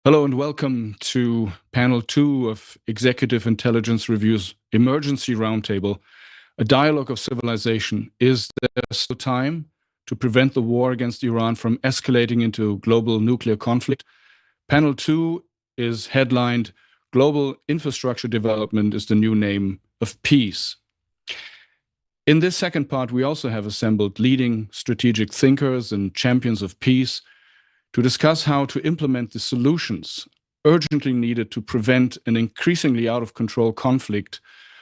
Hello and welcome to panel 2 of Executive Intelligence Review's Emergency Roundtable, a dialogue of civilization. Is there still time to prevent the war against Iran from escalating into global nuclear conflict? Panel 2 is headlined, Global Infrastructure Development is the New Name of Peace. In this second part, we also have assembled leading strategic thinkers and champions of peace to discuss how to implement the solutions urgently needed to prevent an increasingly out-of-control conflict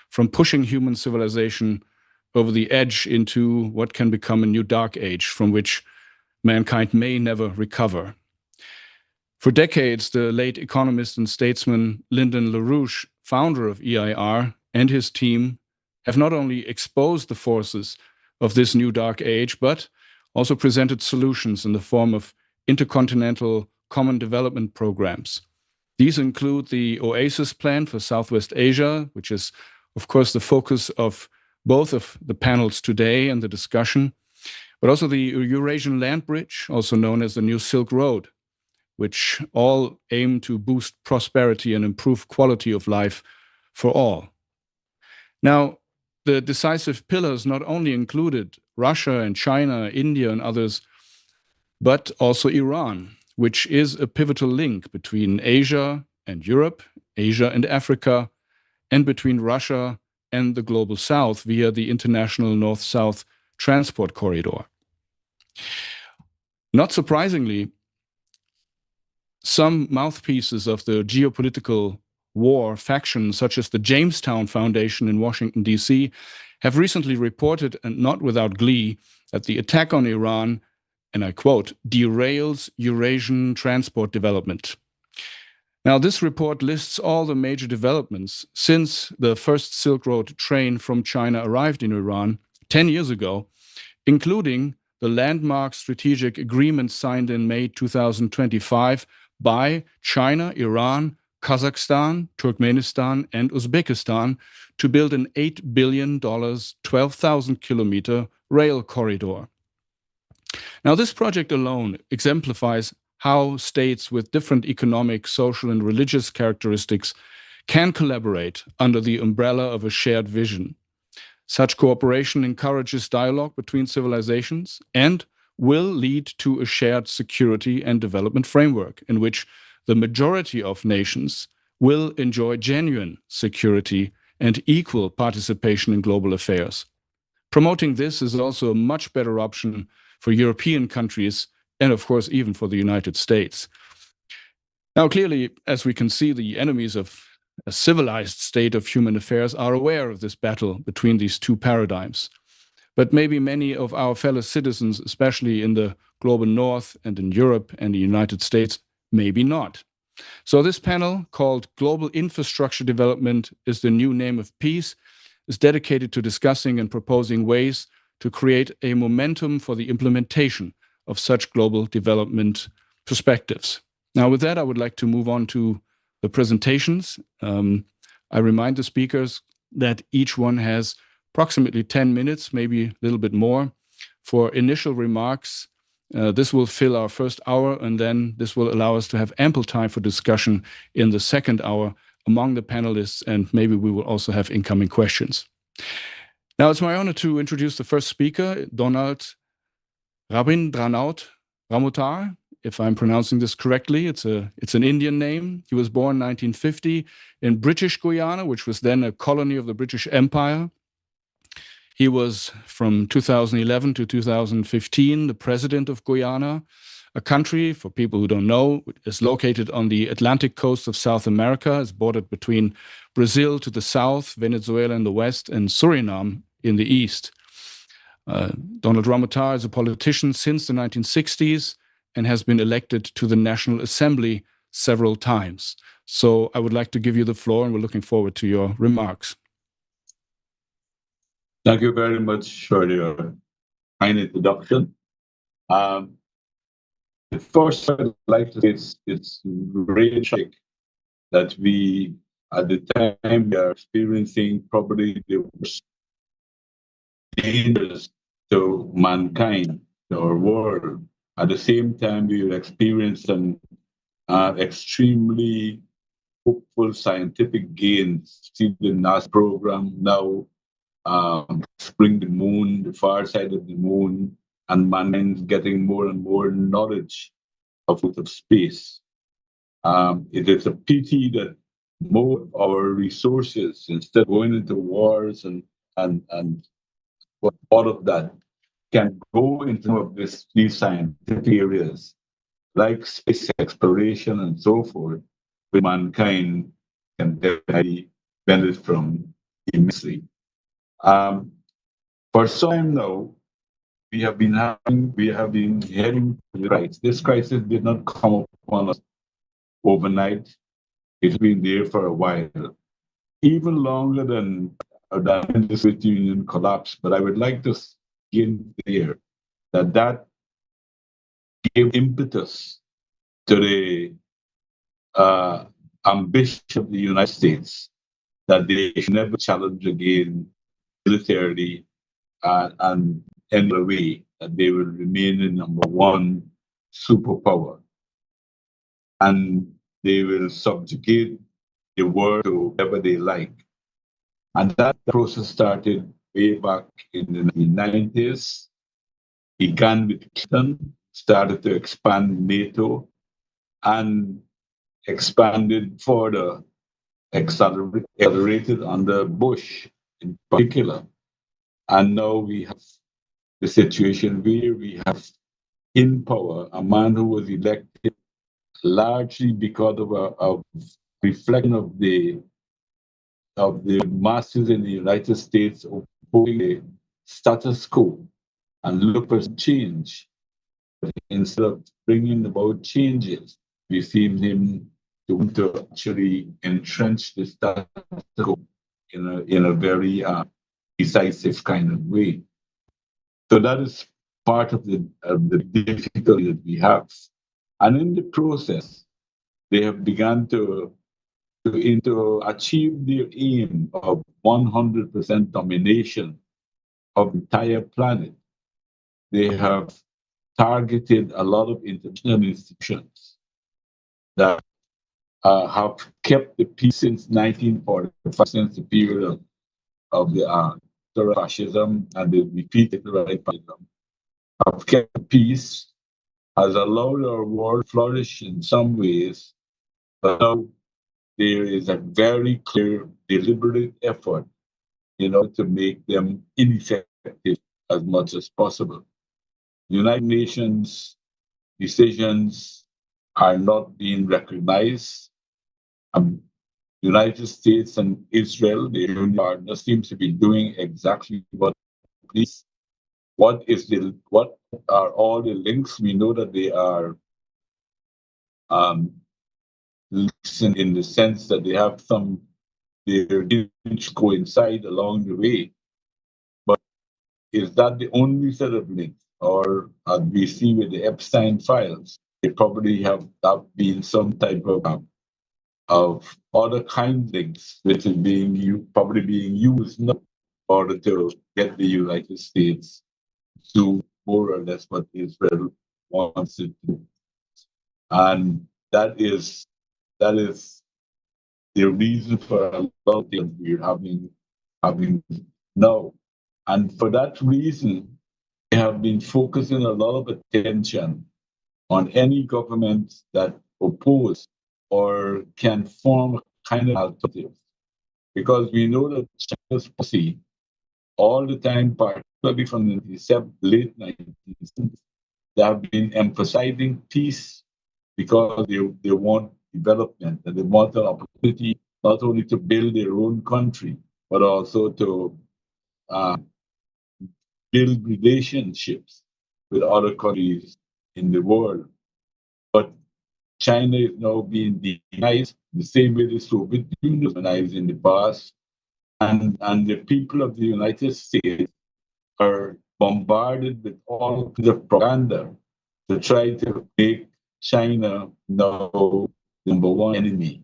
from pushing human civilization over the edge into what can become a new dark age from which mankind may never recover. For decades, the late economist and statesman Lyndon LaRouche, founder of EIR, and his team have not only exposed the forces of this new dark age, but also presented solutions in the form of intercontinental common development programs. These include the OASIS plan for Southwest Asia, which is, of course, the focus of both of the panels today and the discussion, but also the Eurasian Land Bridge, also known as the New Silk Road, which all aim to boost prosperity and improve quality of life for all. Now, the decisive pillars not only included Russia and China, India, and others, but also Iran, which is a pivotal link between Asia and Europe, Asia and Africa, and between Russia and the global south via the international north-south transport corridor. Not surprisingly, some mouthpieces of the geopolitical war faction, such as the Jamestown Foundation in Washington, D.C., have recently reported, and not without glee, that the attack on Iran, and I quote, derails Eurasian transport development. Now, this report lists all the major developments since the first Silk Road train from China arrived in Iran 10 years ago, including the landmark strategic agreement signed in May 2025 by China, Iran, Kazakhstan, Turkmenistan, and Uzbekistan to build an $8 billion, 12,000-kilometer rail corridor. Now, this project alone exemplifies how states with different economic, social, and religious characteristics can collaborate under the umbrella of a shared vision. Such cooperation encourages dialogue between civilizations and will lead to a shared security and development framework in which the majority of nations will enjoy genuine security and equal participation in global affairs. Promoting this is also a much better option for European countries and, of course, even for the United States. Now, clearly, as we can see, the enemies of a civilized state of human affairs are aware of this battle between these two paradigms. But maybe many of our fellow citizens, especially in the global north and in Europe and the United States, maybe not. So this panel, called Global Infrastructure Development is the New Name of Peace, is dedicated to discussing and proposing ways to create a momentum for the implementation of such global development perspectives. Now, with that, I would like to move on to the presentations. I remind the speakers that each one has approximately 10 minutes, maybe a little bit more, for initial remarks. This will fill our first hour, and then this will allow us to have ample time for discussion in the second hour among the panelists, and maybe we will also have incoming questions. Now, it's my honor to introduce the first speaker, Donald Rabindranath Ramotar, if I'm pronouncing this correctly. It's an Indian name. He was born in 1950 in British Guyana, which was then a colony of the British Empire. He was, from 2011 to 2015, the president of Guyana, a country, for people who don't know, is located on the Atlantic coast of South America. It's bordered between Brazil to the south, Venezuela in the west, and Suriname in the east. Donald Ramatar is a politician since the 1960s and has been elected to the National Assembly several times. So I would like to give you the floor, and we're looking forward to your remarks. Thank you very much for your kind introduction. First, I'd like to say it's really tragic that we, at the time, we are experiencing probably the worst dangers to mankind, to our world. At the same time, we will experience an extremely hopeful scientific gains. See the NASA program now exploring the moon, the far side of the moon, and mankind getting more and more knowledge of space. It is a pity that more of our resources, instead of going into wars and all of that, can go into some of these scientific areas like space exploration and so forth, which mankind can definitely benefit from immensely. Um, for some time now, we have been heading to the right. This crisis did not come upon us overnight. It's been there for a while, even longer than the Soviet Union collapsed. But I would like to begin there that gave impetus to the ambition of the United States that they should never challenge again militarily and any other way that they will remain the number one superpower and they will subjugate the world to whatever they like. And that process started way back in the 1990s, began with Clinton, started to expand NATO, and expanded further, accelerated under Bush in particular. And now we have the situation where we have in power a man who was elected largely because of a reflection of the masses in the United States opposing the status quo and look for change. Instead of bringing about changes, we see him to want to actually entrench the status quo in a very decisive kind of way. So that is part of the difficulty that we have. And in the process, they have begun to achieve their aim of 100% domination of the entire planet. They have targeted a lot of international institutions that have kept the peace since 1945, since the period of the fascism and the repeated right fascism, have kept peace, has allowed our world flourish in some ways, but now there is a very clear, deliberate effort, to make them ineffective as much as possible. United Nations decisions are not being recognized. United States and Israel, the union partner, seems to be doing exactly what please. What are all the links? We know that they are links in the sense that they have their links coincide along the way. But is that the only set of links? Or as we see with the Epstein files, they probably have been some type of other kind of links which is probably being used in order to get the United States to more or less what Israel wants it to. And that is the reason for a lot of things we're having now. And for that reason, they have been focusing a lot of attention on any government that oppose or can form a kind of alternative. Because we know that China's policy all the time, particularly from the late 1970s, they have been emphasizing peace because they want development and they want an opportunity not only to build their own country, but also to uh, build relationships with other countries in the world. But China is now being demonized the same way the Soviet Union was demonized in the past. And the people of the United States are bombarded with all kinds of propaganda to try to make China now the number one enemy.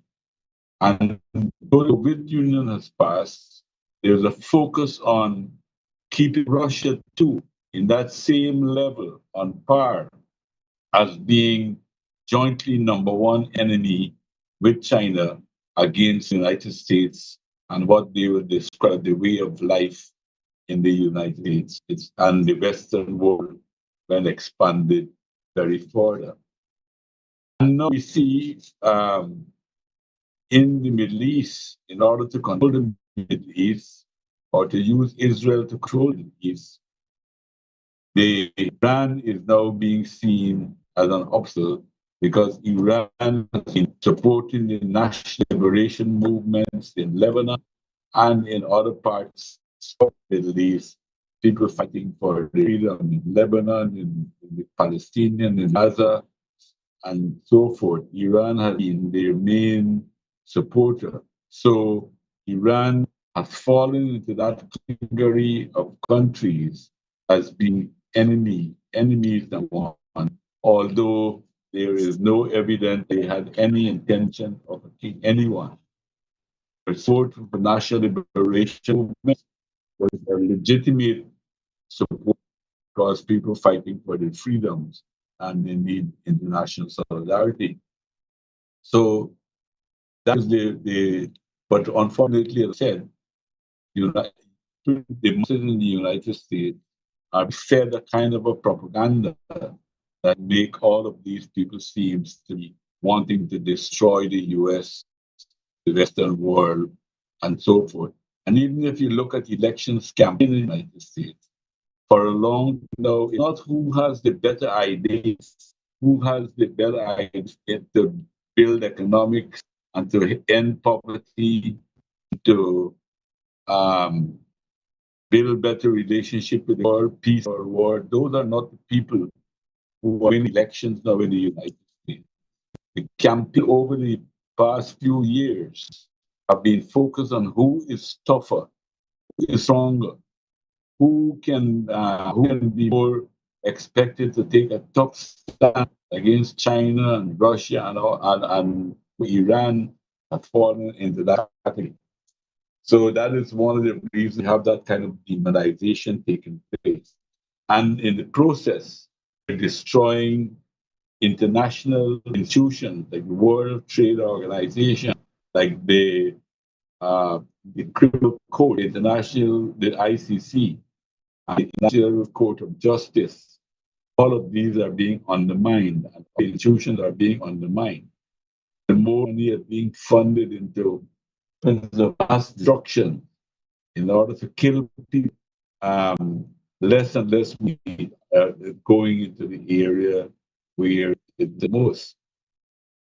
And though the Soviet Union has passed, there's a focus on keeping Russia too in that same level on par as being jointly number one enemy with China against the United States and what they will describe the way of life in the United States and the Western world when expanded very further. And now we see in the Middle East, in order to control the Middle East or to use Israel to control the Middle East, the Iran is now being seen as an obstacle because Iran has been supporting the national liberation movements in Lebanon and in other parts of the Middle East. People fighting for freedom in Lebanon, in the Palestinian, in Gaza, and so forth. Iran has been their main supporter. So Iran has fallen into that category of countries as being enemies number one, although there is no evidence they had any intention of attacking anyone. The support for the national liberation movement was a legitimate support because people fighting for their freedoms and they need international solidarity. So that is but unfortunately, as I said, the masses in the United States are fed a kind of a propaganda that make all of these people seem to be wanting to destroy the US, the Western world, and so forth. And even if you look at elections campaign in the United States, for a long now, it's not who has the better ideas, who has the better ideas to build economics and to end poverty, to um, build better relationship with the world, peace or war. Those are not the people who win elections now in the United States. The campaign over the past few years have been focused on who is tougher, who is stronger, who can be more expected to take a tough stand against China and Russia and Iran have fallen into that category. So that is one of the reasons we have that kind of demonization taking place. And in the process, we're destroying international institutions like the World Trade Organization, like the Criminal Court, the ICC, and the International Court of Justice. All of these are being undermined, and the institutions are being undermined. The more money is being funded into mass destruction in order to kill people, less and less money going into the area where it's the most.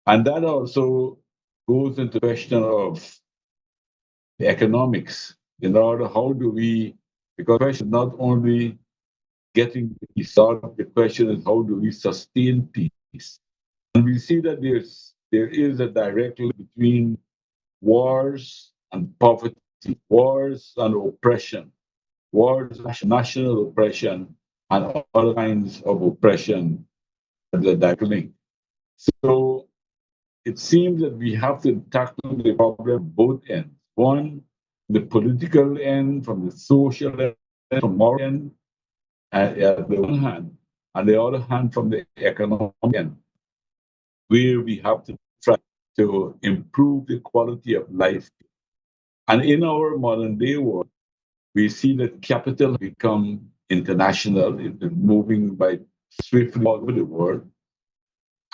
And that also goes into the question of the economics. In order, how do we, because the question is not only getting peace solved, the question is how do we sustain peace? And we see that there is a direct link between wars and poverty, wars and oppression, wars, national oppression, and other kinds of oppression that are direct link. So it seems that we have to tackle the problem both ends. One, the political end, from the social end, from moral end, at the one hand, and the other hand from the economic end, where we have to try to improve the quality of life. And in our modern day world, we see that capital become international, it is moving by swiftly all over the world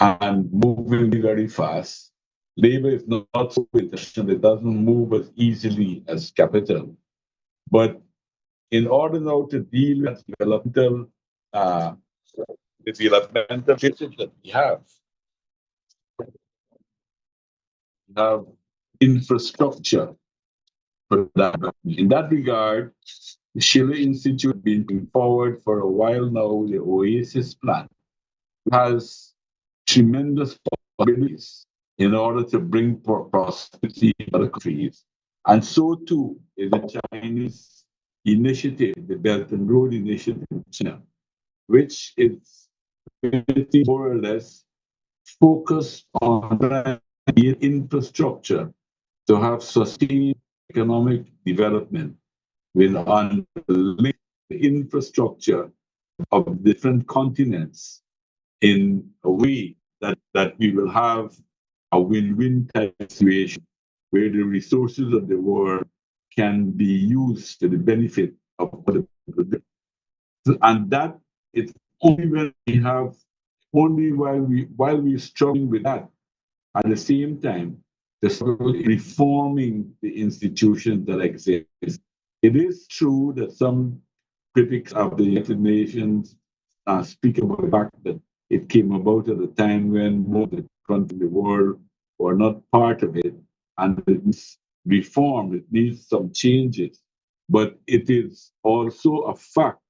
and moving very fast. Labor is not so international, it doesn't move as easily as capital. But in order now to deal with uh, the developmental issues that we have infrastructure for that. In that regard, the Schiller Institute has been putting forward for a while now the OASIS plan. It has tremendous possibilities in order to bring prosperity in other countries. And so too is the Chinese initiative, the Belt and Road Initiative in China, which is more or less focused on the infrastructure to have sustained economic development with on the infrastructure of different continents in a way that we will have a win-win type situation where the resources of the world can be used to the benefit of other people. And that it's only when we have only while we're struggling with that, at the same time, the struggle in reforming the institutions that exist. It is true that some critics of the United Nations speak about the fact that it came about at a time when most of the countries in the world were not part of it, and it needs reform, it needs some changes. But it is also a fact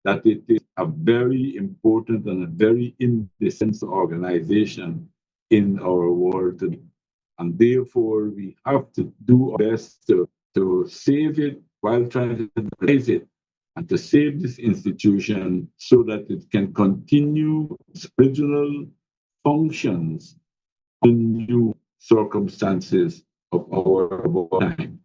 that it is a very important and a very indispensable organization in our world today. And therefore, we have to do our best to save it while trying to raise it and to save this institution so that it can continue its original functions in new circumstances of our time.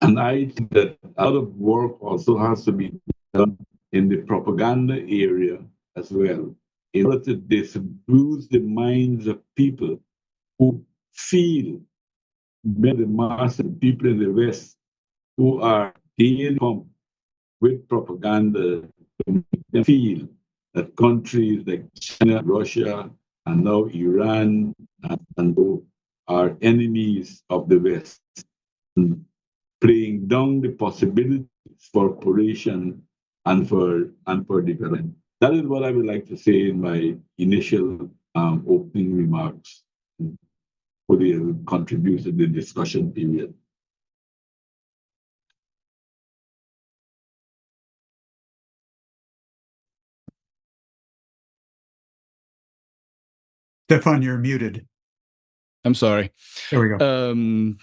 And I think that a lot of work also has to be done in the propaganda area as well, in order to disabuse the minds of people who feel, many the mass of people in the West who are daily pumped with propaganda to make them feel that countries like China, Russia, and now Iran and are enemies of the West, playing down the possibilities for cooperation and for development. That is what I would like to say in my initial opening remarks for the contribution to the discussion period. Stefan, you're muted. I'm sorry. There we go.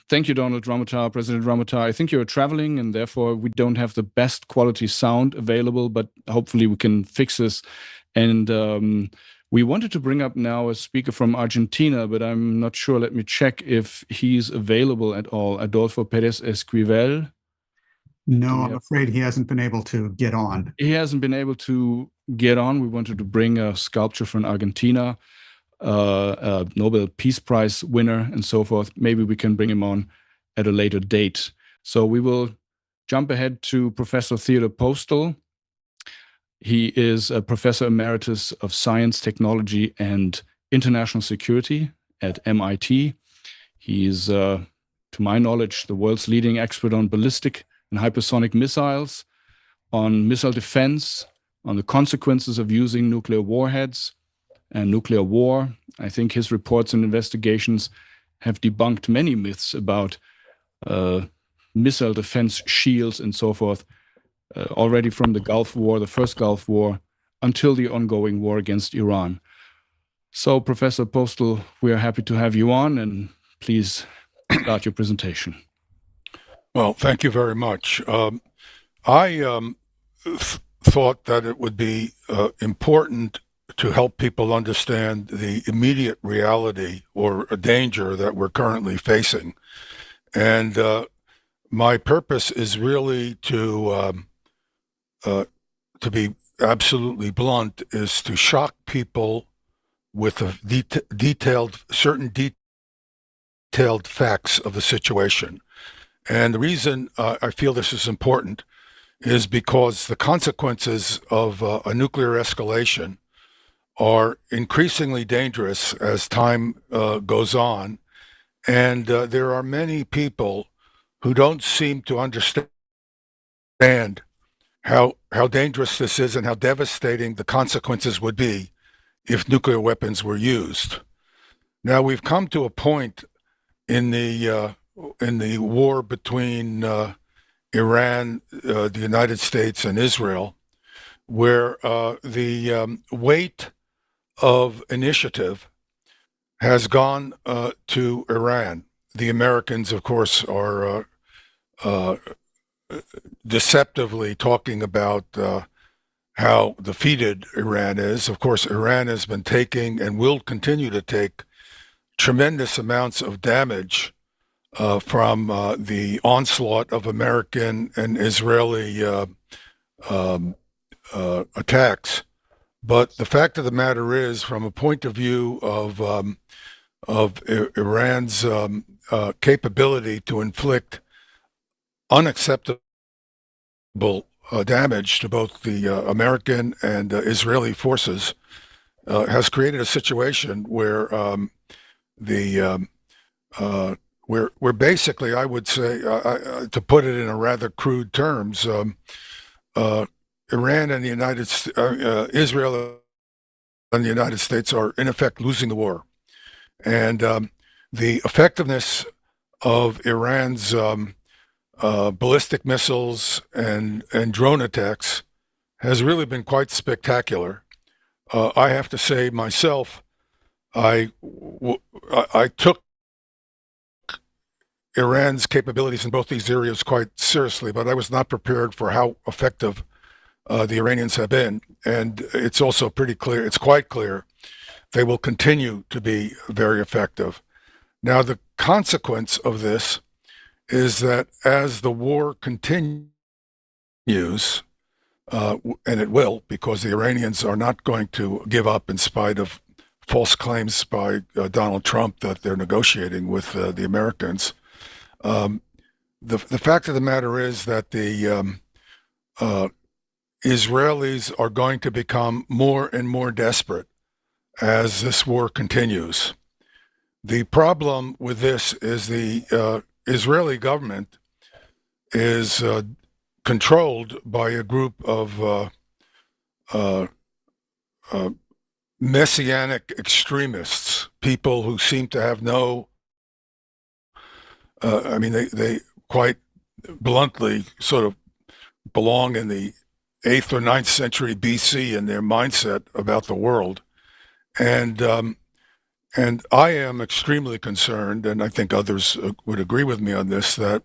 Thank you, Donald Ramatar, President Ramatar. I think you're traveling and therefore we don't have the best quality sound available, but hopefully we can fix this. And we wanted to bring up now a speaker from Argentina, but I'm not sure. Let me check if he's available at all. Adolfo Pérez Esquivel. No, I'm afraid he hasn't been able to get on. He hasn't been able to get on. We wanted to bring a sculpture from Argentina, a Nobel Peace Prize winner and so forth. Maybe we can bring him on at a later date. So we will jump ahead to Professor Theodore Postol. He is a professor emeritus of science, technology, and international security at MIT. He is, to my knowledge, the world's leading expert on ballistic and hypersonic missiles, on missile defense, on the consequences of using nuclear warheads and nuclear war. I think his reports and investigations have debunked many myths about missile defense shields and so forth, already from the Gulf War, the first Gulf War, until the ongoing war against Iran. So, Professor Postol, we are happy to have you on, and please start your presentation. Well, thank you very much. I thought that it would be important to help people understand the immediate reality or a danger that we're currently facing. And my purpose is really to be absolutely blunt, is to shock people with certain detailed facts of the situation. And the reason I feel this is important is because the consequences of a nuclear escalation are increasingly dangerous as time goes on. And there are many people who don't seem to understand how dangerous this is and how devastating the consequences would be if nuclear weapons were used. Now, we've come to a point in the war between Iran, the United States, and Israel, where the weight of initiative has gone to Iran. The Americans, of course, are deceptively talking about how defeated Iran is. Of course, Iran has been taking and will continue to take tremendous amounts of damage from the onslaught of American and Israeli attacks. But the fact of the matter is, from a point of view of Iran's capability to inflict unacceptable damage to both the American and Israeli forces, has created a situation where where basically, I would say, to put it in a rather crude terms, Iran and Israel and the United States are in effect losing the war, and the effectiveness of Iran's ballistic missiles and drone attacks has really been quite spectacular. I have to say myself, I took Iran's capabilities in both these areas quite seriously, but I was not prepared for how effective the Iranians have been. And it's also pretty clear, it's quite clear, they will continue to be very effective. Now, the consequence of this is that as the war continues, and it will, because the Iranians are not going to give up in spite of false claims by Donald Trump that they're negotiating with the Americans. The fact of the matter is that the Israelis are going to become more and more desperate as this war continues. The problem with this is the Israeli government is controlled by a group of messianic extremists, people who seem to have no, they quite bluntly sort of belong in the 8th or 9th century BC in their mindset about the world. And I am extremely concerned, and I think others would agree with me on this, that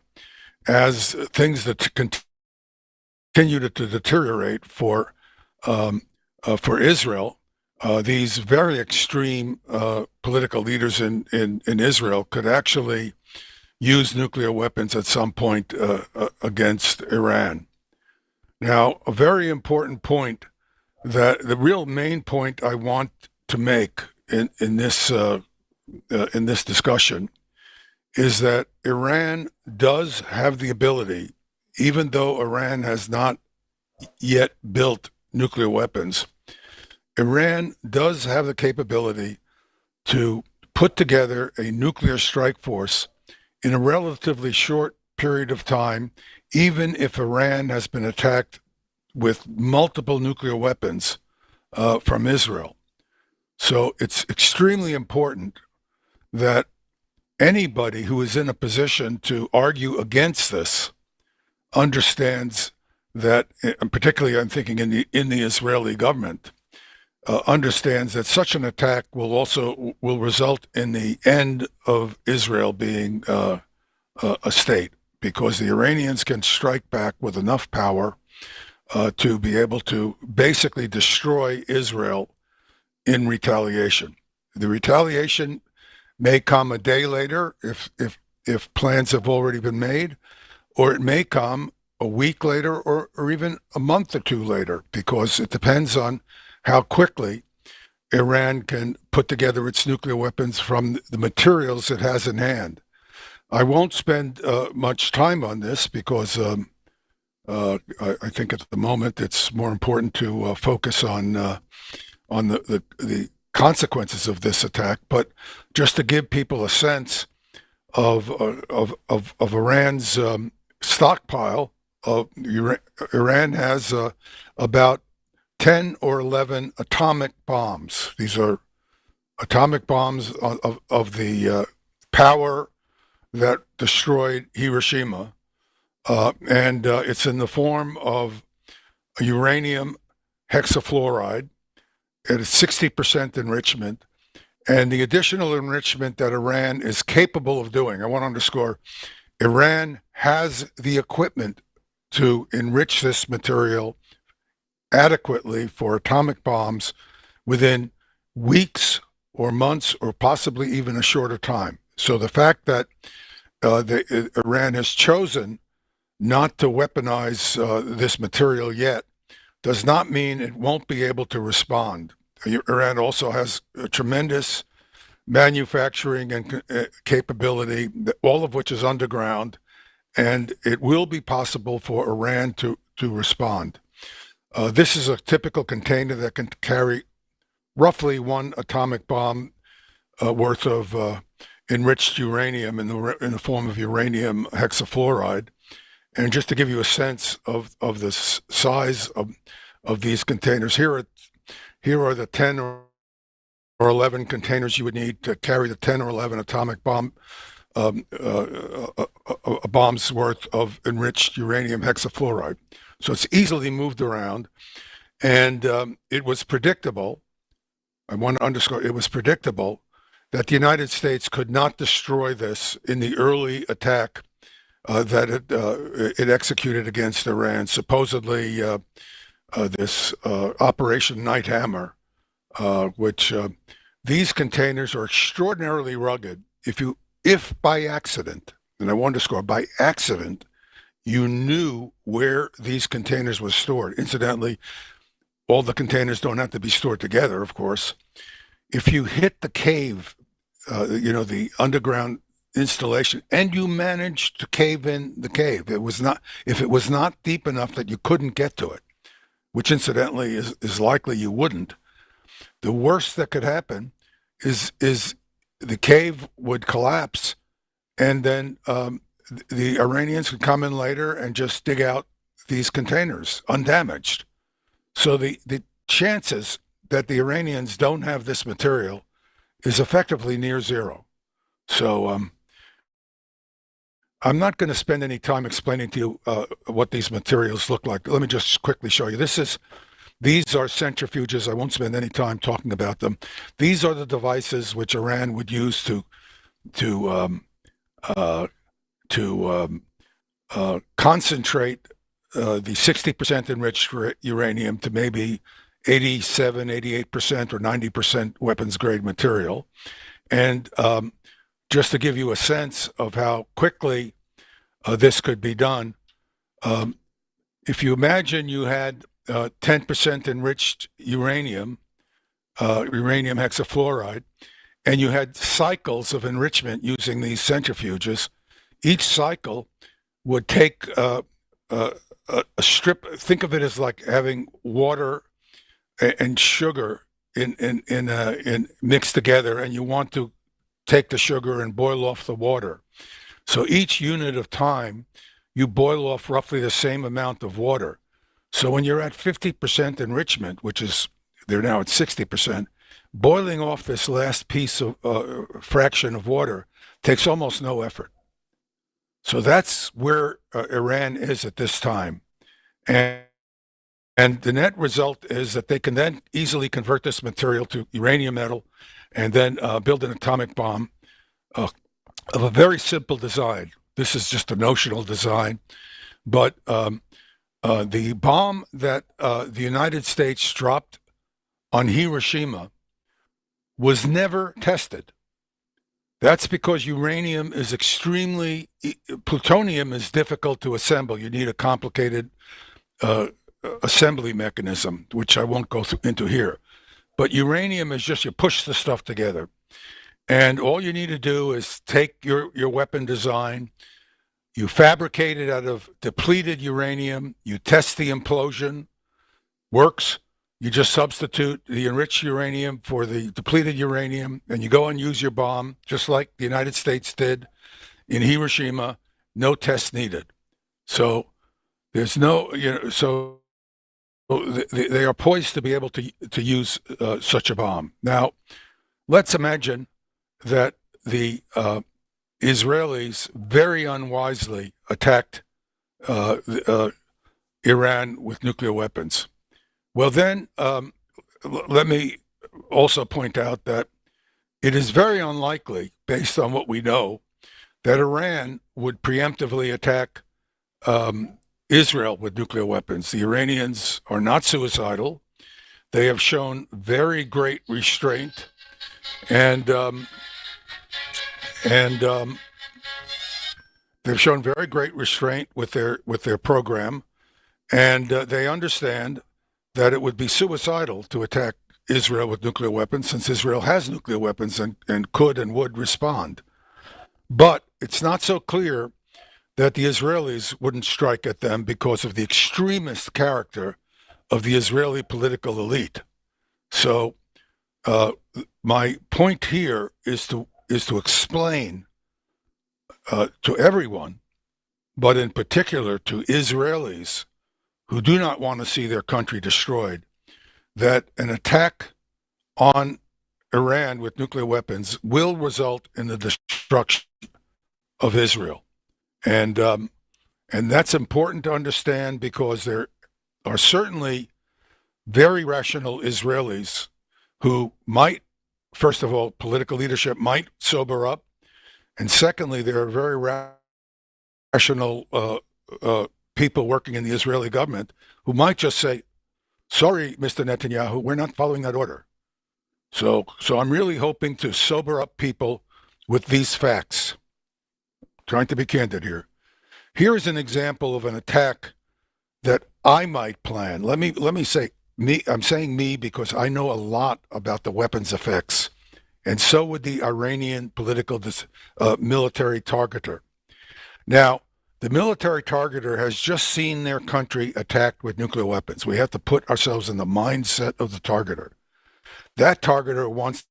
as things that continue to deteriorate for Israel, these very extreme political leaders in Israel could actually use nuclear weapons at some point against Iran. Now, a very important point, that the real main point I want to make in this discussion is that Iran does have the ability, even though Iran has not yet built nuclear weapons, Iran does have the capability to put together a nuclear strike force in a relatively short period of time, even if Iran has been attacked with multiple nuclear weapons from Israel. So it's extremely important that anybody who is in a position to argue against this understands that, and particularly I'm thinking in the Israeli government, understands that such an attack will result in the end of Israel being a state, because the Iranians can strike back with enough power to be able to basically destroy Israel in retaliation. The retaliation may come a day later if plans have already been made, or it may come a week later or even a month or two later, because it depends on how quickly Iran can put together its nuclear weapons from the materials it has in hand. I won't spend much time on this because I think at the moment it's more important to focus on the consequences of this attack. But just to give people a sense of Iran's stockpile, Iran has about 10 or 11 atomic bombs. These are atomic bombs of the power that destroyed Hiroshima. And it's in the form of uranium hexafluoride at 60% enrichment. And the additional enrichment that Iran is capable of doing, I want to underscore, Iran has the equipment to enrich this material adequately for atomic bombs within weeks or months or possibly even a shorter time. So the fact that Iran has chosen not to weaponize this material yet does not mean it won't be able to respond. Iran also has a tremendous manufacturing and capability, all of which is underground, and it will be possible for Iran to respond. This is a typical container that can carry roughly one atomic bomb worth of enriched uranium in the form of uranium hexafluoride. And just to give you a sense of the size of these containers, here are the 10 or 11 containers you would need to carry the 10 or 11 atomic bombs worth of enriched uranium hexafluoride. So it's easily moved around, and it was predictable. I want to underscore, it was predictable that the United States could not destroy this in the early attack that it executed against Iran. Supposedly, this Operation Night Hammer, which these containers are extraordinarily rugged. If by accident, and I want to underscore, by accident, you knew where these containers were stored. Incidentally, all the containers don't have to be stored together, of course. If you hit the cave, the underground installation, and you managed to cave in the cave, if it was not deep enough that you couldn't get to it, which incidentally is likely you wouldn't, the worst that could happen is the cave would collapse, and then the Iranians could come in later and just dig out these containers undamaged. So the chances that the Iranians don't have this material is effectively near zero. So I'm not going to spend any time explaining to you what these materials look like. Let me just quickly show you. These are centrifuges. I won't spend any time talking about them. These are the devices which Iran would use to concentrate the 60% enriched uranium to maybe 87, 88%, or 90% weapons-grade material. And just to give you a sense of how quickly this could be done, if you imagine you had 10% enriched uranium hexafluoride, and you had cycles of enrichment using these centrifuges, each cycle would take a strip. Think of it as like having water and sugar in mixed together, and you want to take the sugar and boil off the water. So each unit of time, you boil off roughly the same amount of water. So when you're at 50% enrichment, which is, they're now at 60%, boiling off this last piece of fraction of water takes almost no effort. So that's where Iran is at this time. And the net result is that they can then easily convert this material to uranium metal and then build an atomic bomb of a very simple design. This is just a notional design, but the bomb that the United States dropped on Hiroshima was never tested. That's because uranium is plutonium is difficult to assemble. You need a complicated assembly mechanism, which I won't go into here. But uranium is just, you push the stuff together. And all you need to do is take your weapon design, you fabricate it out of depleted uranium, you test the implosion, works, you just substitute the enriched uranium for the depleted uranium, and you go and use your bomb, just like the United States did in Hiroshima, no test needed. So there's no, so they are poised to be able to use such a bomb. Now, let's imagine that the Israelis very unwisely attacked Iran with nuclear weapons. Well, then let me also point out that it is very unlikely, based on what we know, that Iran would preemptively attack Israel with nuclear weapons. The Iranians are not suicidal. They have shown very great restraint, and they've shown very great restraint with their program, and they understand that it would be suicidal to attack Israel with nuclear weapons, since Israel has nuclear weapons and could and would respond. But it's not so clear that the Israelis wouldn't strike at them because of the extremist character of the Israeli political elite. So my point here is to explain to everyone, but in particular to Israelis who do not want to see their country destroyed, that an attack on Iran with nuclear weapons will result in the destruction of Israel. And that's important to understand, because there are certainly very rational Israelis who might, first of all, political leadership might sober up. And secondly, there are very rational people working in the Israeli government who might just say, sorry, Mr. Netanyahu, we're not following that order. So I'm really hoping to sober up people with these facts. Trying to be candid here. Here is an example of an attack that I might plan. Let me say me. I'm saying me because I know a lot about the weapons effects, and so would the Iranian political military targeter. Now, the military targeter has just seen their country attacked with nuclear weapons. We have to put ourselves in the mindset of the targeter. That targeter wants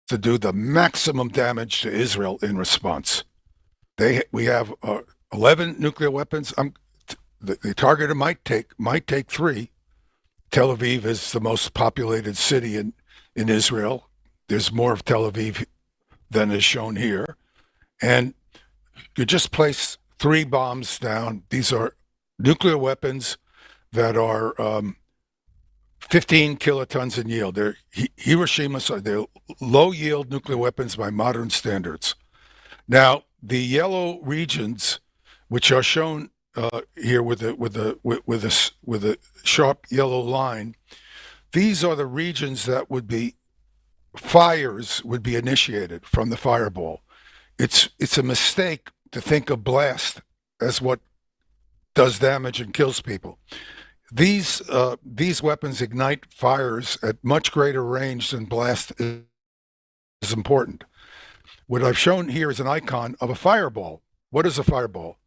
to do the maximum damage to Israel in response. We have 11 nuclear weapons. The targeter might take 3. Tel Aviv is the most populated city in Israel. There's more of Tel Aviv than is shown here. And you just place 3 bombs down. These are nuclear weapons that are 15 kilotons in yield. They're Hiroshima, so they're low-yield nuclear weapons by modern standards. Now, the yellow regions, which are shown here with a sharp yellow line, these are the regions that fires would be initiated from the fireball. It's a mistake to think of blast as what does damage and kills people. These weapons ignite fires at much greater range than blast is important. What I've shown here is an icon of a fireball. What is a fireball?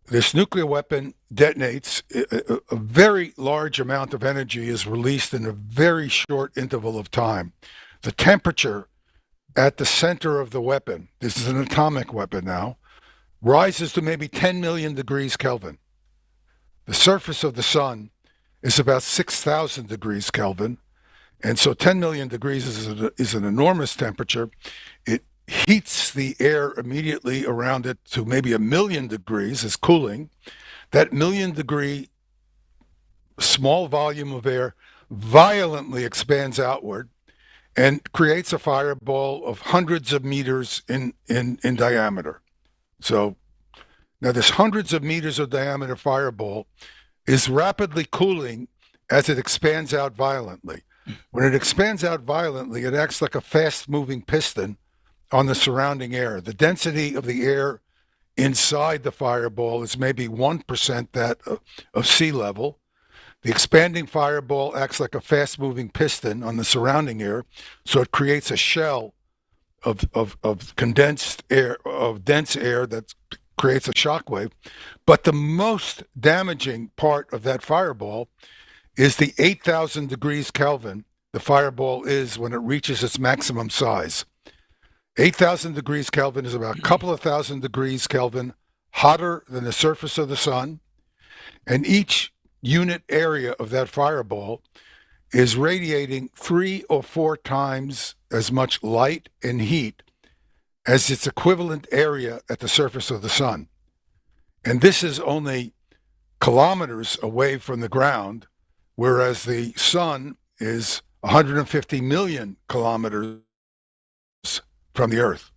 This nuclear weapon detonates. A very large amount of energy is released in a very short interval of time. The temperature at the center of the weapon, this is an atomic weapon now, rises to maybe 10 million degrees Kelvin. The surface of the sun is about 6,000 degrees Kelvin. And so 10 million degrees is an enormous temperature. It heats the air immediately around it to maybe 1 million degrees as cooling. That 1 million degree small volume of air violently expands outward and creates a fireball of hundreds of meters in diameter. So now this hundreds of meters of diameter fireball is rapidly cooling as it expands out violently. When it expands out violently, it acts like a fast-moving piston on the surrounding air. The density of the air inside the fireball is maybe 1% that of sea level. The expanding fireball acts like a fast-moving piston on the surrounding air, so it creates a shell of condensed air, of dense air that creates a shock wave. But the most damaging part of that fireball is the 8,000 degrees Kelvin the fireball is when it reaches its maximum size. 8,000 degrees Kelvin is about a couple of thousand degrees Kelvin hotter than the surface of the sun, and each unit area of that fireball is radiating 3 or 4 times as much light and heat as its equivalent area at the surface of the sun. And this is only kilometers away from the ground, whereas the sun is 150 million kilometers from the earth.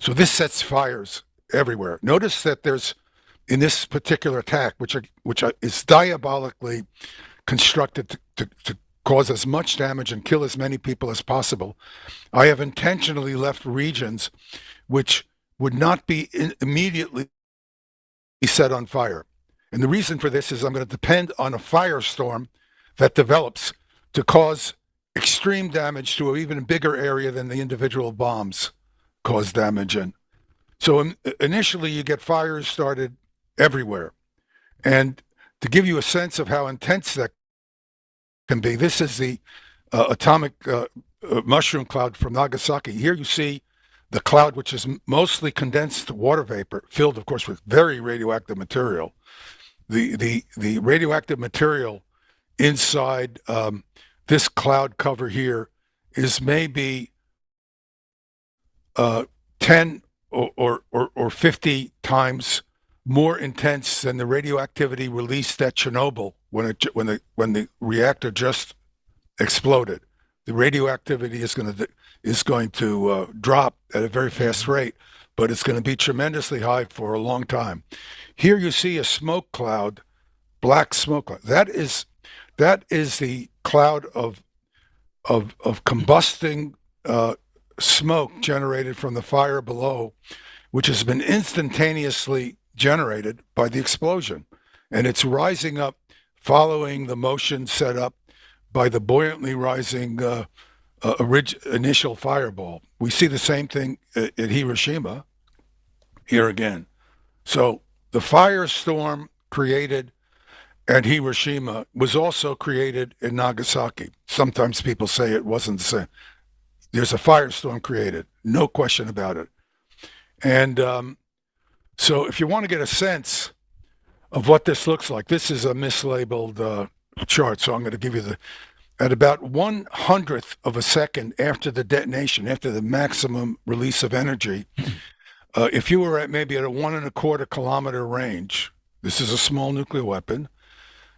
So this sets fires everywhere. Notice that there's, in this particular attack, which is diabolically constructed to cause as much damage and kill as many people as possible, I have intentionally left regions which would not be immediately set on fire. And the reason for this is I'm going to depend on a firestorm that develops to cause extreme damage to an even bigger area than the individual bombs cause damage in. So initially you get fires started everywhere. And to give you a sense of how intense that can be, this is the atomic mushroom cloud from Nagasaki. Here you see the cloud, which is mostly condensed water vapor, filled, of course, with very radioactive material. The radioactive material inside this cloud cover here is maybe 10 or 50 times more intense than the radioactivity released at Chernobyl when the reactor just exploded. The radioactivity is going to drop at a very fast rate, but it's going to be tremendously high for a long time. Here you see a smoke cloud, black smoke cloud. That is the cloud of combusting smoke generated from the fire below, which has been instantaneously generated by the explosion. And it's rising up following the motion set up by the buoyantly rising initial fireball. We see the same thing at Hiroshima here again. So the firestorm created at Hiroshima was also created in Nagasaki. Sometimes people say it wasn't the same. There's a firestorm created, no question about it. And so if you want to get a sense of what this looks like, this is a mislabeled chart. So I'm going to give you at about 1/100th of a second after the detonation, after the maximum release of energy, if you were maybe at a 1.25 kilometer range, this is a small nuclear weapon,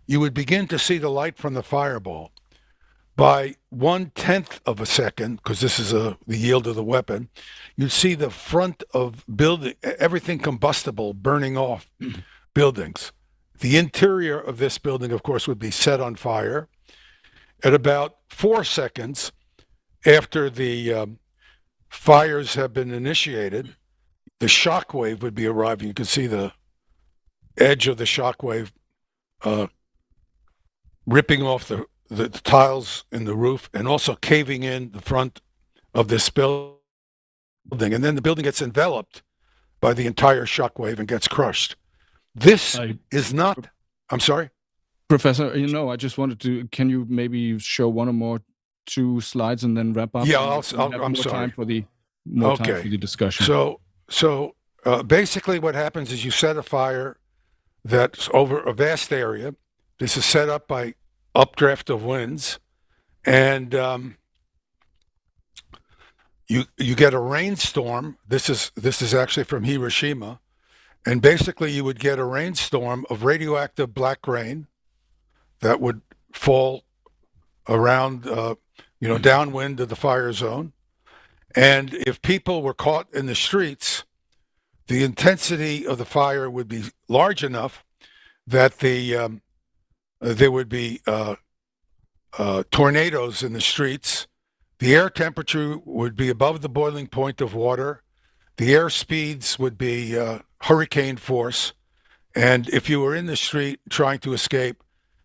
you would begin to see the light from the fireball. By 1/10th of a second, because this is the yield of the weapon, you'd see the front of building, everything combustible burning off buildings. The interior of this building, of course, would be set on fire. At about 4 seconds after the fires have been initiated, the shock wave would be arriving. You can see the edge of the shock wave ripping off the tiles in the roof and also caving in the front of this building. And then the building gets enveloped by the entire shock wave and gets crushed. This is not, I'm sorry? Professor, I just wanted to, can you maybe show one or two slides and then wrap up? Yeah, I'm sorry. Time for the discussion. So basically what happens is you set a fire that's over a vast area. This is set up by updraft of winds, and you get a rainstorm. This is actually from Hiroshima, and basically you would get a rainstorm of radioactive black rain that would fall around, downwind of the fire zone. And if people were caught in the streets, the intensity of the fire would be large enough that there would be tornadoes in the streets. The air temperature would be above the boiling point of water. The air speeds would be hurricane force. And if you were in the street trying to escape,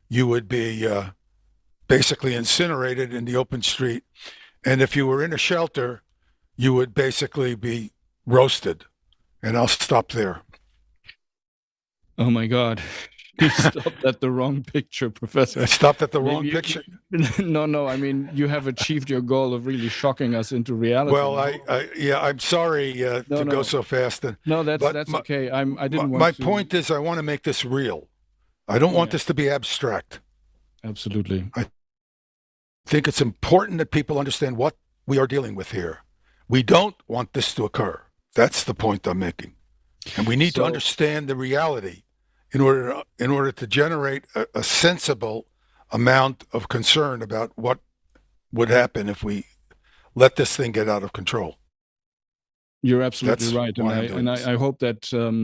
you would be basically incinerated in the open street. And if you were in a shelter, you would basically be roasted. And I'll stop there. Oh my God. You stopped at the wrong picture, Professor. I stopped at the wrong picture? No. I mean, you have achieved your goal of really shocking us into reality. Well, I'm sorry to go so fast. No, that's okay. I didn't want My point is I want to make this real. I don't want this to be abstract. Absolutely. I think it's important that people understand what we are dealing with here. We don't want this to occur. That's the point I'm making. And we need to understand the reality in order to generate a sensible amount of concern about what would happen if we let this thing get out of control. You're absolutely right. And I hope that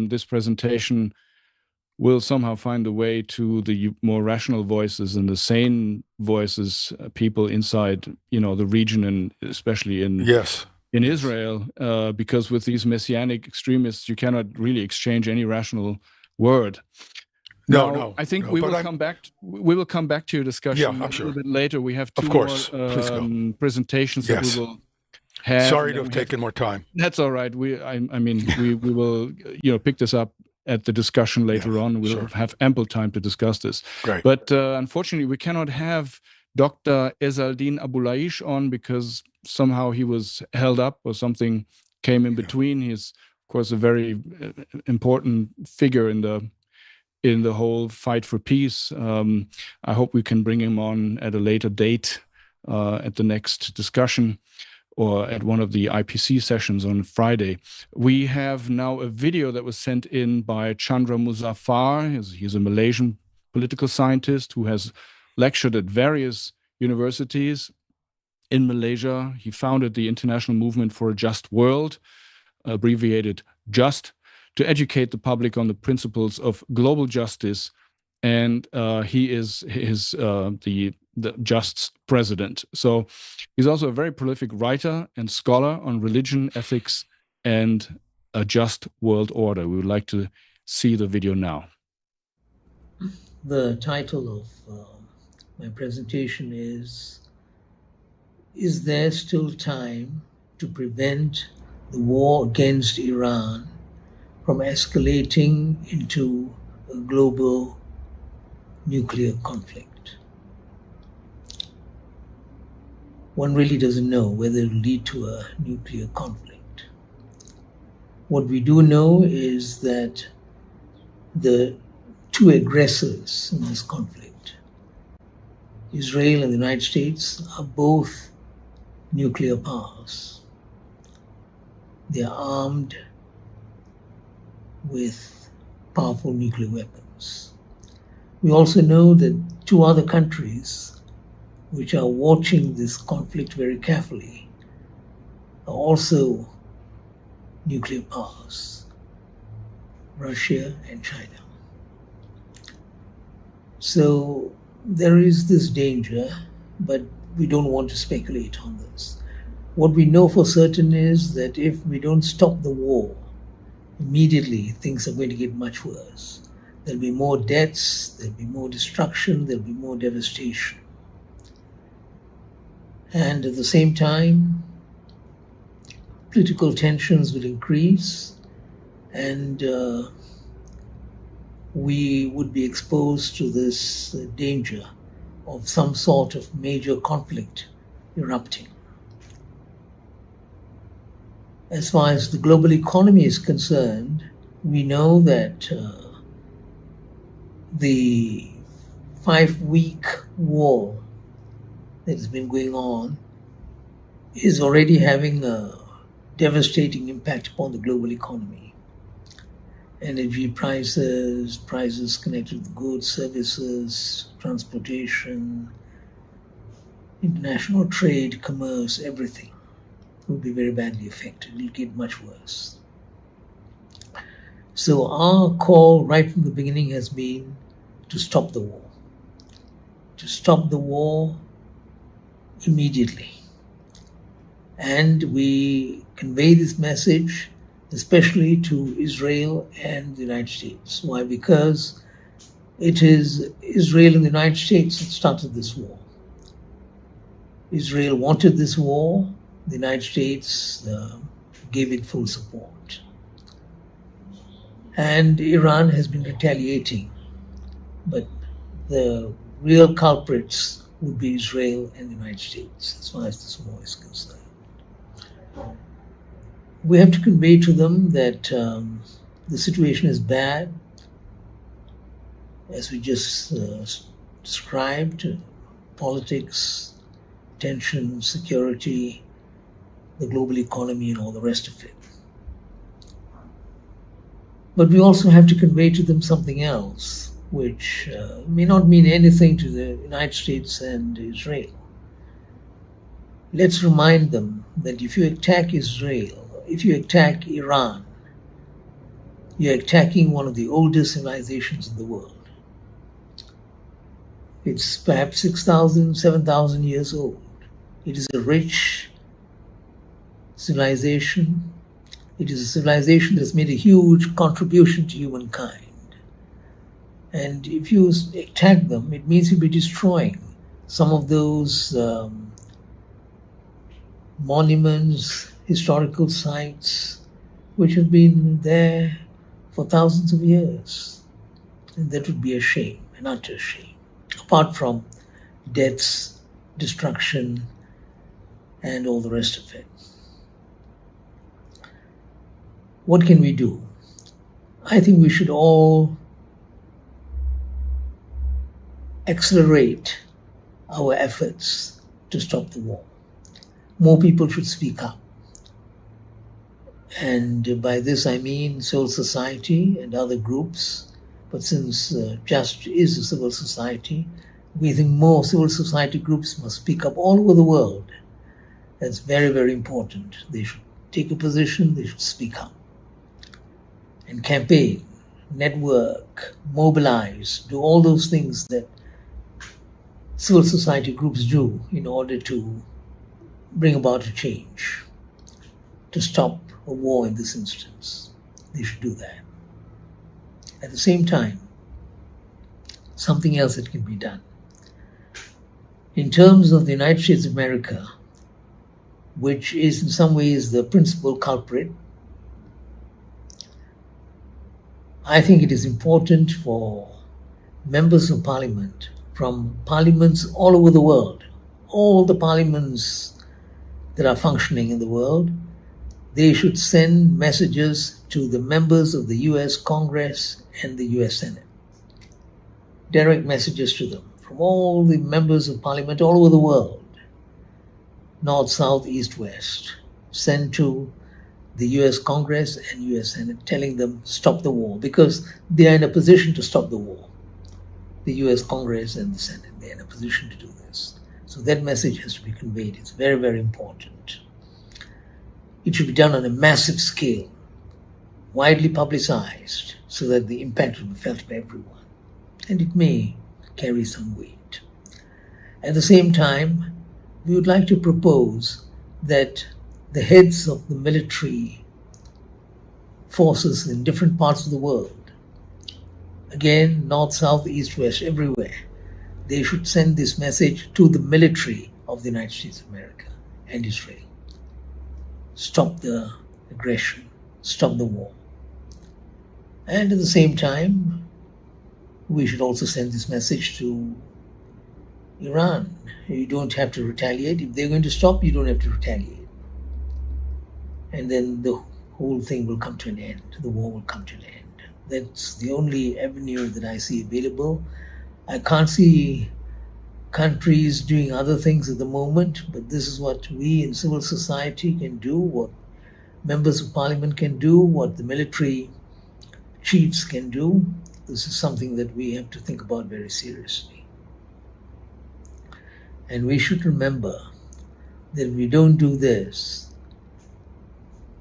this presentation will somehow find a way to the more rational voices and the sane voices, people inside, the region, and especially in Israel, because with these messianic extremists, you cannot really exchange any rational word. Now, I think we but will come back. We will come back to your discussion I'm a sure. little bit later. We have two Of course. more Please go. presentations Yes. that we will have. Sorry to have taken more time. That's all right. I mean, we will pick this up at the discussion later on. We'll have ample time to discuss this. Great. But unfortunately, we cannot have Dr. Izzeldin Abuelaish on because somehow he was held up or something came in between. He's, of course, a very important figure in the whole fight for peace. I hope we can bring him on at a later date at the next discussion or at one of the IPC sessions on Friday. We have now a video that was sent in by Chandra Muzaffar. He's a Malaysian political scientist who has lectured at various universities in Malaysia. He founded the International Movement for a Just World, abbreviated JUST, to educate the public on the principles of global justice, and he is the JUST's president. So he's also a very prolific writer and scholar on religion, ethics, and a just world order. We would like to see the video now. The title of my presentation is there still time to prevent the war against Iran from escalating into a global nuclear conflict? One really doesn't know whether it will lead to a nuclear conflict. What we do know is that the two aggressors in this conflict, Israel and the United States, are both nuclear powers. They are armed with powerful nuclear weapons. We also know that two other countries which are watching this conflict very carefully are also nuclear powers, Russia and China. So there is this danger, but we don't want to speculate on this. What we know for certain is that if we don't stop the war, immediately things are going to get much worse. There'll be more deaths, there'll be more destruction, there'll be more devastation. And at the same time, political tensions will increase, and we would be exposed to this danger of some sort of major conflict erupting. As far as the global economy is concerned, we know that the 5-week war that has been going on is already having a devastating impact upon the global economy. Energy prices, prices connected with goods, services, transportation, international trade, commerce, everything will be very badly affected. It will get much worse. So our call right from the beginning has been to stop the war. To stop the war immediately. And we convey this message especially to Israel and the United States. Why? Because it is Israel and the United States that started this war. Israel wanted this war. The United States gave it full support. And Iran has been retaliating. But the real culprits would be Israel and the United States as far as this war is concerned. We have to convey to them that the situation is bad, as we just described, politics, tension, security, the global economy, and all the rest of it. But we also have to convey to them something else, which may not mean anything to the United States and Israel. Let's remind them that if you attack Israel, if you attack Iran, you're attacking one of the oldest civilizations in the world. It's perhaps 6,000, 7,000 years old. It is a rich civilization. It is a civilization that has made a huge contribution to humankind. And if you attack them, it means you'll be destroying some of those monuments, historical sites, which have been there for thousands of years. And that would be a shame, an utter shame, apart from deaths, destruction, and all the rest of it. What can we do? I think we should all accelerate our efforts to stop the war. More people should speak up. And by this I mean civil society and other groups. But since JUST is a civil society, we think more civil society groups must speak up all over the world. That's very, very important. They should take a position, they should speak up. And campaign, network, mobilize, do all those things that civil society groups do in order to bring about a change, to stop a war in this instance. They should do that. At the same time, something else that can be done. In terms of the United States of America, which is in some ways the principal culprit, I think it is important for members of parliament from parliaments all over the world, all the parliaments that are functioning in the world, they should send messages to the members of the U.S. Congress and the U.S. Senate. Direct messages to them from all the members of parliament all over the world, north, south, east, west, sent to the U.S. Congress and U.S. Senate, telling them stop the war, because they are in a position to stop the war. The U.S. Congress and the Senate, they are in a position to do this. So that message has to be conveyed. It's very, very important. It should be done on a massive scale, widely publicized, so that the impact will be felt by everyone. And it may carry some weight. At the same time, we would like to propose that the heads of the military forces in different parts of the world, again, north, south, east, west, everywhere, they should send this message to the military of the United States of America and Israel. Stop the aggression, stop the war. And at the same time, we should also send this message to Iran. You don't have to retaliate. If they're going to stop, you don't have to retaliate. And then the whole thing will come to an end. The war will come to an end. That's the only avenue that I see available. I can't see countries doing other things at the moment, but this is what we in civil society can do, what members of parliament can do, what the military chiefs can do. This is something that we have to think about very seriously. And we should remember that if we don't do this,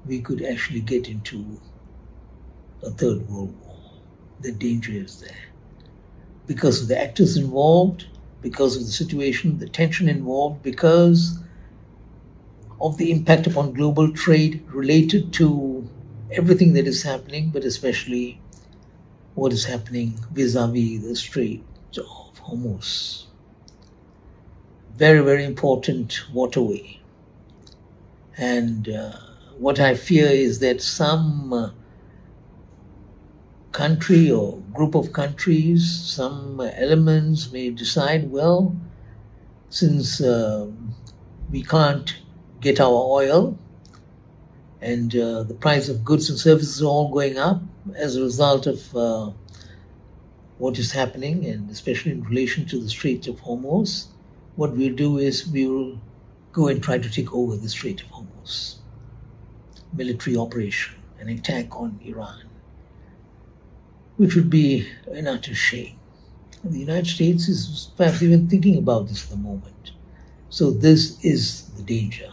we could actually get into a third world war. The danger is there. Because of the actors involved, because of the situation, the tension involved, because of the impact upon global trade related to everything that is happening, but especially what is happening vis-a-vis the Strait of Hormuz. Very, very important waterway. And what I fear is that some country or group of countries, some elements may decide, well, since we can't get our oil and the price of goods and services are all going up as a result of what is happening, and especially in relation to the Strait of Hormuz, what we'll do is we will go and try to take over the Strait of Hormuz. Military operation, an attack on Iran, which would be an utter shame. And the United States is perhaps even thinking about this at the moment. So this is the danger.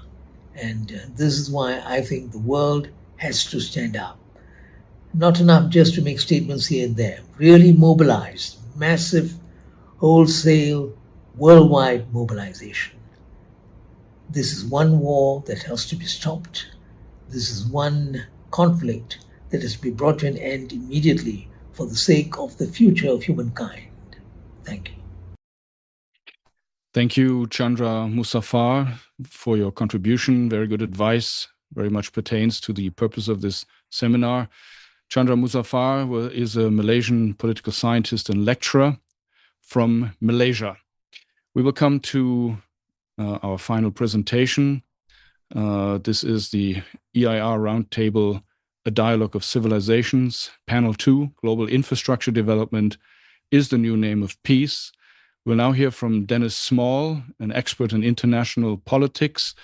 And this is why I think the world has to stand up. Not enough just to make statements here and there. Really mobilize, massive, wholesale, worldwide mobilization. This is one war that has to be stopped. This is one conflict that has to be brought to an end immediately for the sake of the future of humankind. Thank you. Thank you, Chandra Muzafar, for your contribution. Very good advice, very much pertains to the purpose of this seminar. Chandra Muzafar is a Malaysian political scientist and lecturer from Malaysia. We will come to our final presentation. This is the EIR Roundtable, a Dialogue of Civilizations, Panel 2, Global Infrastructure Development is the New Name of Peace. We'll now hear from Dennis Small, an expert in international politics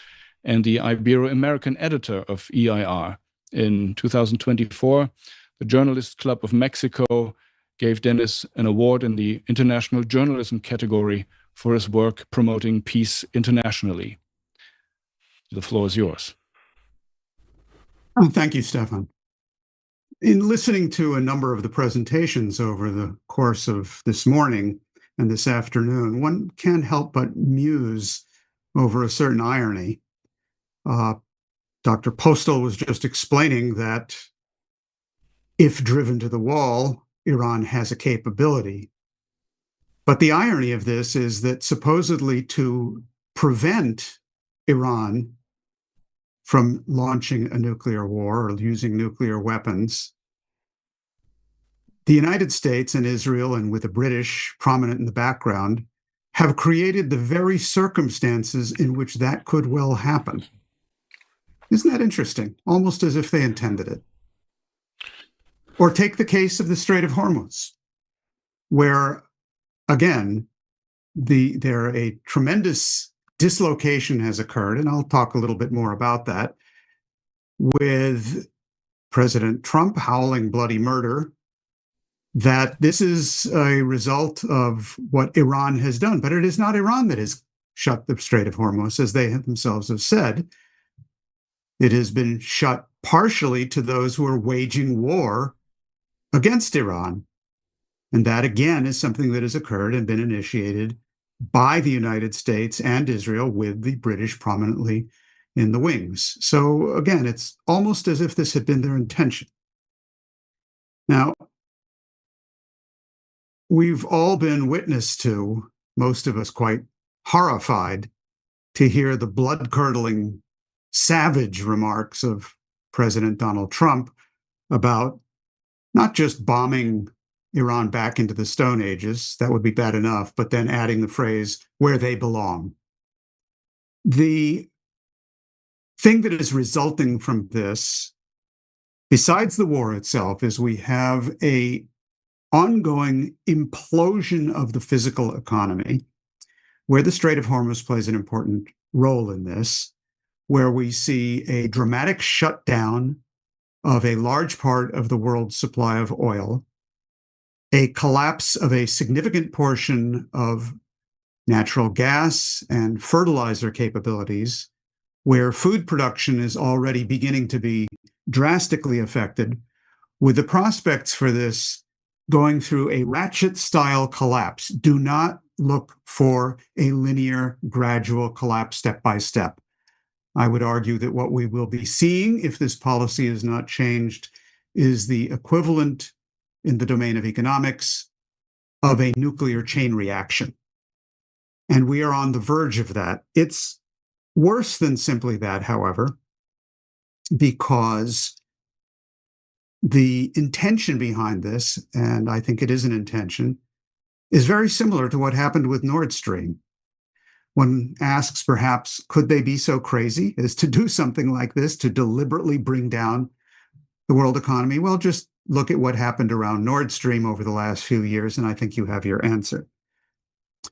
and the Ibero-American editor of EIR. In 2024, the Journalists Club of Mexico gave Dennis an award in the International Journalism category for his work promoting peace internationally. The floor is yours. Thank you, Stefan. In listening to a number of the presentations over the course of this morning and this afternoon, one can't help but muse over a certain irony. Dr. Postol was just explaining that if driven to the wall, Iran has a capability. But the irony of this is that supposedly to prevent Iran from launching a nuclear war or using nuclear weapons, the United States and Israel, and with the British prominent in the background, have created the very circumstances in which that could well happen. Isn't that interesting? Almost as if they intended it. Or take the case of the Strait of Hormuz, where, again, a tremendous dislocation has occurred, and I'll talk a little bit more about that, with President Trump howling bloody murder, that this is a result of what Iran has done. But it is not Iran that has shut the Strait of Hormuz, as they themselves have said. It has been shut partially to those who are waging war against Iran. And that, again, is something that has occurred and been initiated by the United States and Israel, with the British prominently in the wings. So, again, it's almost as if this had been their intention. Now, we've all been witness to, most of us quite horrified, to hear the blood-curdling, savage remarks of President Donald Trump about not just bombing Iran back into the Stone Ages, that would be bad enough, but then adding the phrase, where they belong. The thing that is resulting from this, besides the war itself, is we have an ongoing implosion of the physical economy, where the Strait of Hormuz plays an important role in this, where we see a dramatic shutdown of a large part of the world's supply of oil, a collapse of a significant portion of natural gas and fertilizer capabilities, where food production is already beginning to be drastically affected, with the prospects for this going through a ratchet-style collapse. Do not look for a linear, gradual collapse step by step. I would argue that what we will be seeing, if this policy is not changed, is the equivalent in the domain of economics of a nuclear chain reaction. And we are on the verge of that. It's worse than simply that, however, because the intention behind this, and I think it is an intention, is very similar to what happened with Nord Stream. One asks, perhaps, could they be so crazy as to do something like this, to deliberately bring down the world economy? Well, just look at what happened around Nord Stream over the last few years, and I think you have your answer.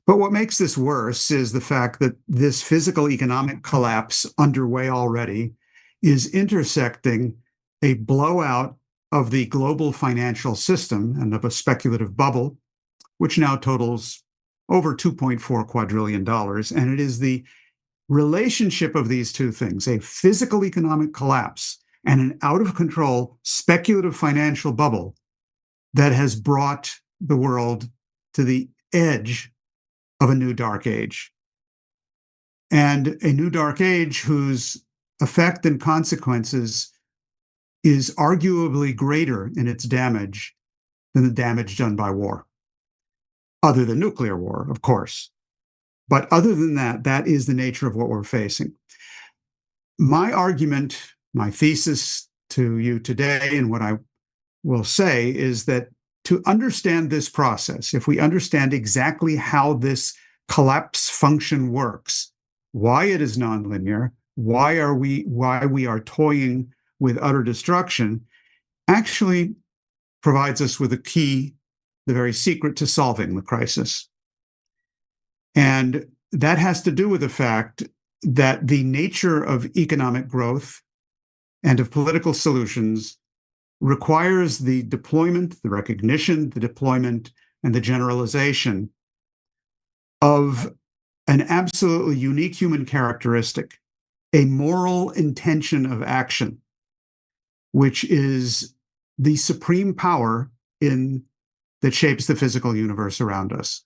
But what makes this worse is the fact that this physical economic collapse underway already is intersecting a blowout of the global financial system and of a speculative bubble, which now totals over $2.4 quadrillion. And it is the relationship of these two things, a physical economic collapse and an out-of-control speculative financial bubble, that has brought the world to the edge of a new dark age. And a new dark age whose effect and consequences is arguably greater in its damage than the damage done by war, other than nuclear war, of course. But other than that, that is the nature of what we're facing. My argument, my thesis to you today, and what I will say is that to understand this process, if we understand exactly how this collapse function works, why it is nonlinear, why we are toying with utter destruction, actually provides us with a key, the very secret to solving the crisis. And that has to do with the fact that the nature of economic growth and of political solutions requires the deployment, the recognition, the deployment, and the generalization of an absolutely unique human characteristic, a moral intention of action, which is the supreme power that shapes the physical universe around us.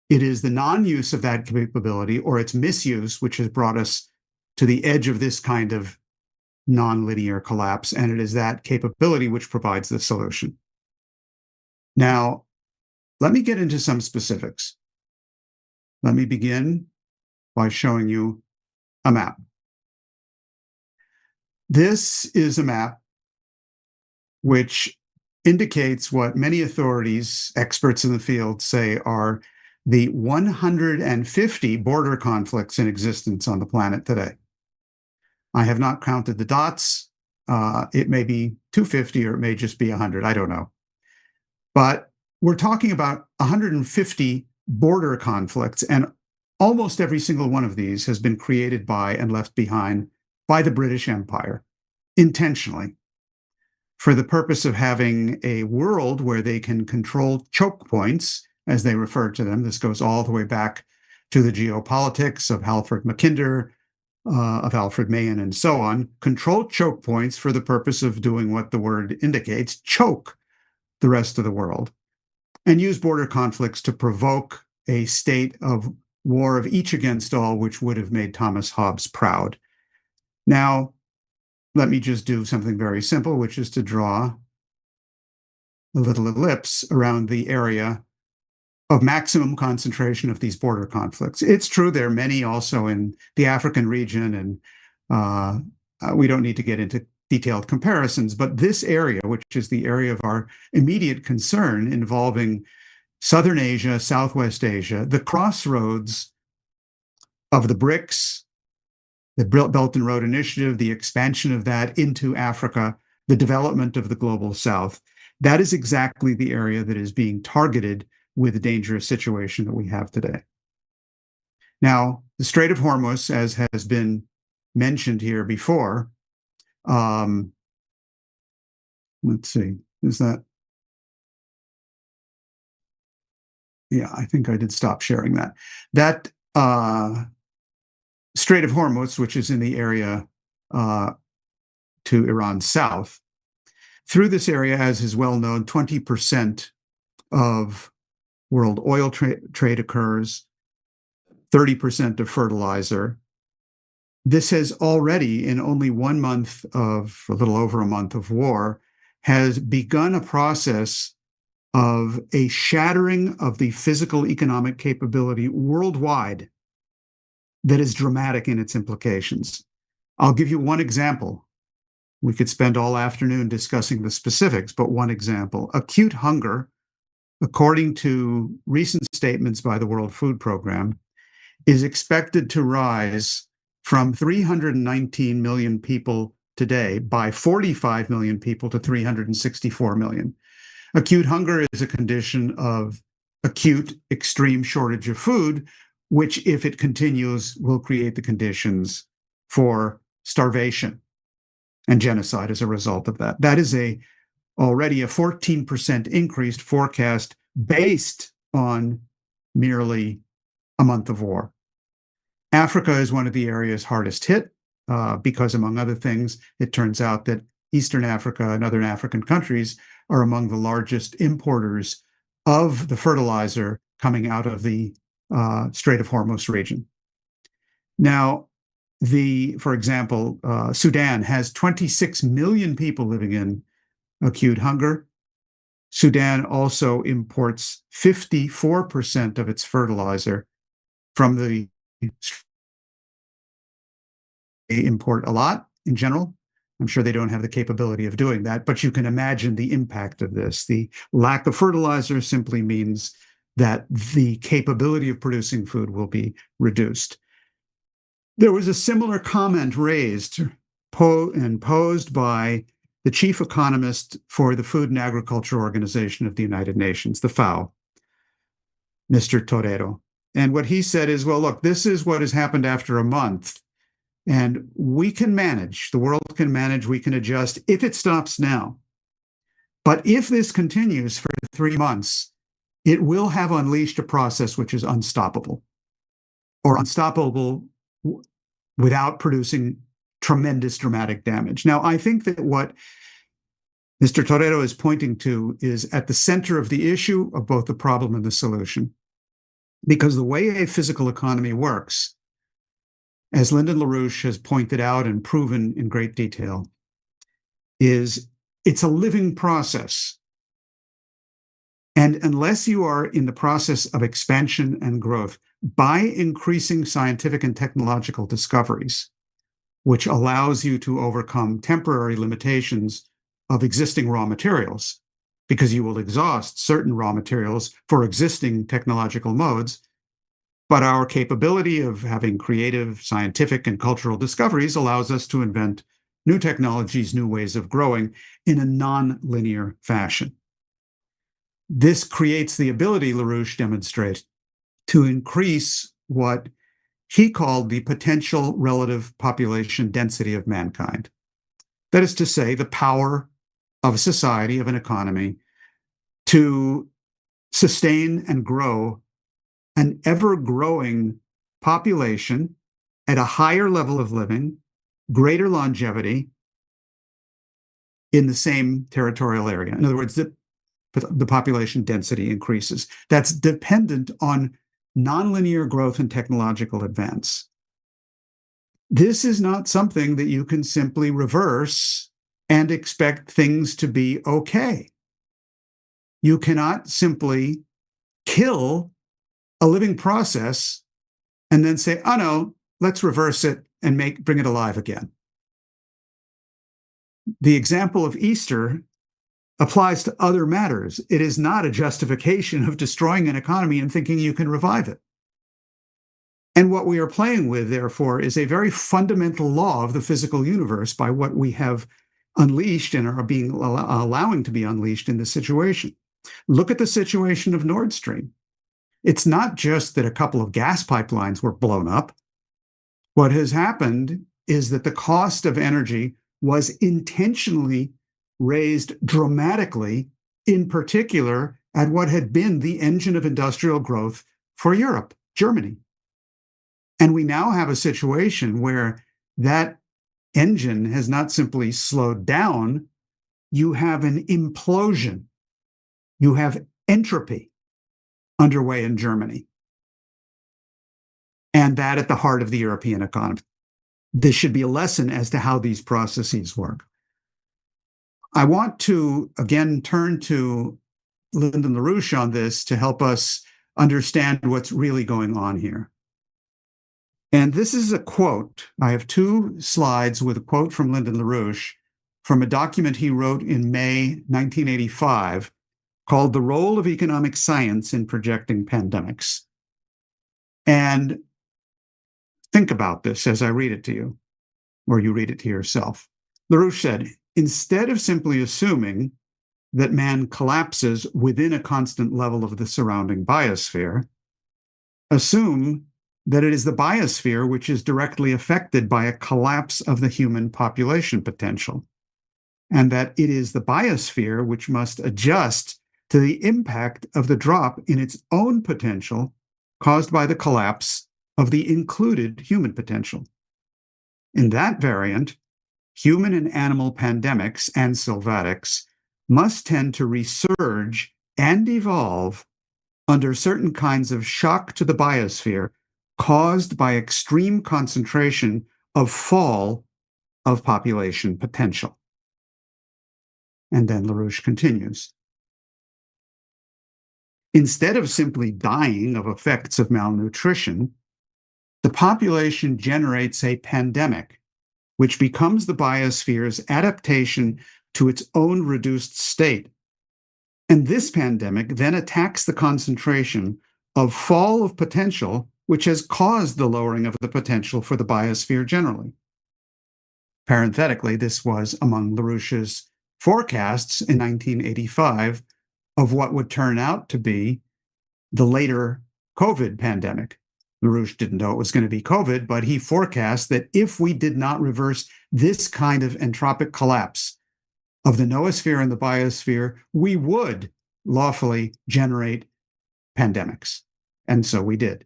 It is the non-use of that capability or its misuse which has brought us to the edge of this kind of nonlinear collapse, and it is that capability which provides the solution. Now, let me get into some specifics. Let me begin by showing you a map. This is a map which indicates what many authorities, experts in the field, say are the 150 border conflicts in existence on the planet today. I have not counted the dots. It may be 250 or it may just be 100. I don't know. But we're talking about 150 border conflicts, and almost every single one of these has been created by and left behind by the British Empire intentionally for the purpose of having a world where they can control choke points, as they refer to them. This goes all the way back to the geopolitics of Alfred Mackinder, of Alfred Mahan, and so on. Control choke points for the purpose of doing what the word indicates, choke the rest of the world, and use border conflicts to provoke a state of war of each against all, which would have made Thomas Hobbes proud. Now, let me just do something very simple, which is to draw a little ellipse around the area of maximum concentration of these border conflicts. It's true there are many also in the African region, and we don't need to get into detailed comparisons, but this area, which is the area of our immediate concern involving Southern Asia, Southwest Asia, the crossroads of the BRICS, the Belt and Road Initiative, the expansion of that into Africa, the development of the Global South, that is exactly the area that is being targeted with the dangerous situation that we have today. Now, the Strait of Hormuz, as has been mentioned here before, let's see, is that? Yeah, I think I did stop sharing that. That Strait of Hormuz, which is in the area to Iran's south, through this area, as is well known, 20% of world oil trade occurs, 30% of fertilizer. This has already, in only 1 month of, a little over a month of war, has begun a process of a shattering of the physical economic capability worldwide that is dramatic in its implications. I'll give you one example. We could spend all afternoon discussing the specifics, but one example. Acute hunger, according to recent statements by the World Food Program, is expected to rise from 319 million people today by 45 million people to 364 million. Acute hunger is a condition of acute, extreme shortage of food, which, if it continues, will create the conditions for starvation and genocide as a result of that. That is already a 14% increased forecast based on merely a month of war. Africa is one of the areas hardest hit because, among other things, it turns out that Eastern Africa and other African countries are among the largest importers of the fertilizer coming out of the Strait of Hormuz region. Now, for example, Sudan has 26 million people living in acute hunger. Sudan also imports 54% of its fertilizer from the. They import a lot in general. I'm sure they don't have the capability of doing that, but you can imagine the impact of this. The lack of fertilizer simply means that the capability of producing food will be reduced. There was a similar comment raised and posed by the chief economist for the Food and Agriculture Organization of the United Nations, the FAO, Mr. Torero. And what he said is, well, look, this is what has happened after a month. And we can manage, the world can manage, we can adjust if it stops now. But if this continues for 3 months, it will have unleashed a process which is unstoppable, or unstoppable without producing tremendous dramatic damage. Now, I think that what Mr. Torero is pointing to is at the center of the issue of both the problem and the solution. Because the way a physical economy works, as Lyndon LaRouche has pointed out and proven in great detail, is it's a living process. And unless you are in the process of expansion and growth by increasing scientific and technological discoveries, which allows you to overcome temporary limitations of existing raw materials, because you will exhaust certain raw materials for existing technological modes, but our capability of having creative, scientific, and cultural discoveries allows us to invent new technologies, new ways of growing in a non-linear fashion. This creates the ability, LaRouche demonstrates, to increase what he called the potential relative population density of mankind. That is to say, the power of a society, of an economy, to sustain and grow an ever-growing population at a higher level of living, greater longevity in the same territorial area. In other words, the population density increases. That's dependent on nonlinear growth and technological advance. This is not something that you can simply reverse and expect things to be okay. You cannot simply kill a living process and then say, oh no, let's reverse it and bring it alive again. The example of Easter applies to other matters. It is not a justification of destroying an economy and thinking you can revive it. And what we are playing with, therefore, is a very fundamental law of the physical universe by what we have unleashed and are allowing to be unleashed in this situation. Look at the situation of Nord Stream. It's not just that a couple of gas pipelines were blown up. What has happened is that the cost of energy was intentionally raised dramatically, in particular at what had been the engine of industrial growth for Europe, Germany. And we now have a situation where that engine has not simply slowed down, you have an implosion. You have entropy underway in Germany. And that at the heart of the European economy. This should be a lesson as to how these processes work. I want to, again, turn to Lyndon LaRouche on this to help us understand what's really going on here. And this is a quote. I have 2 slides with a quote from Lyndon LaRouche from a document he wrote in May 1985 called The Role of Economic Science in Projecting Pandemics. And think about this as I read it to you, or you read it to yourself. LaRouche said, instead of simply assuming that man collapses within a constant level of the surrounding biosphere, assume that it is the biosphere which is directly affected by a collapse of the human population potential, and that it is the biosphere which must adjust to the impact of the drop in its own potential caused by the collapse of the included human potential. In that variant, human and animal pandemics and sylvatics must tend to resurge and evolve under certain kinds of shock to the biosphere caused by extreme concentration of fall of population potential. And then LaRouche continues. Instead of simply dying of effects of malnutrition, the population generates a pandemic, which becomes the biosphere's adaptation to its own reduced state. And this pandemic then attacks the concentration of fall of potential, which has caused the lowering of the potential for the biosphere generally. Parenthetically, this was among LaRouche's forecasts in 1985 of what would turn out to be the later COVID pandemic. LaRouche didn't know it was going to be COVID, but he forecast that if we did not reverse this kind of entropic collapse of the noosphere and the biosphere, we would lawfully generate pandemics. And so we did.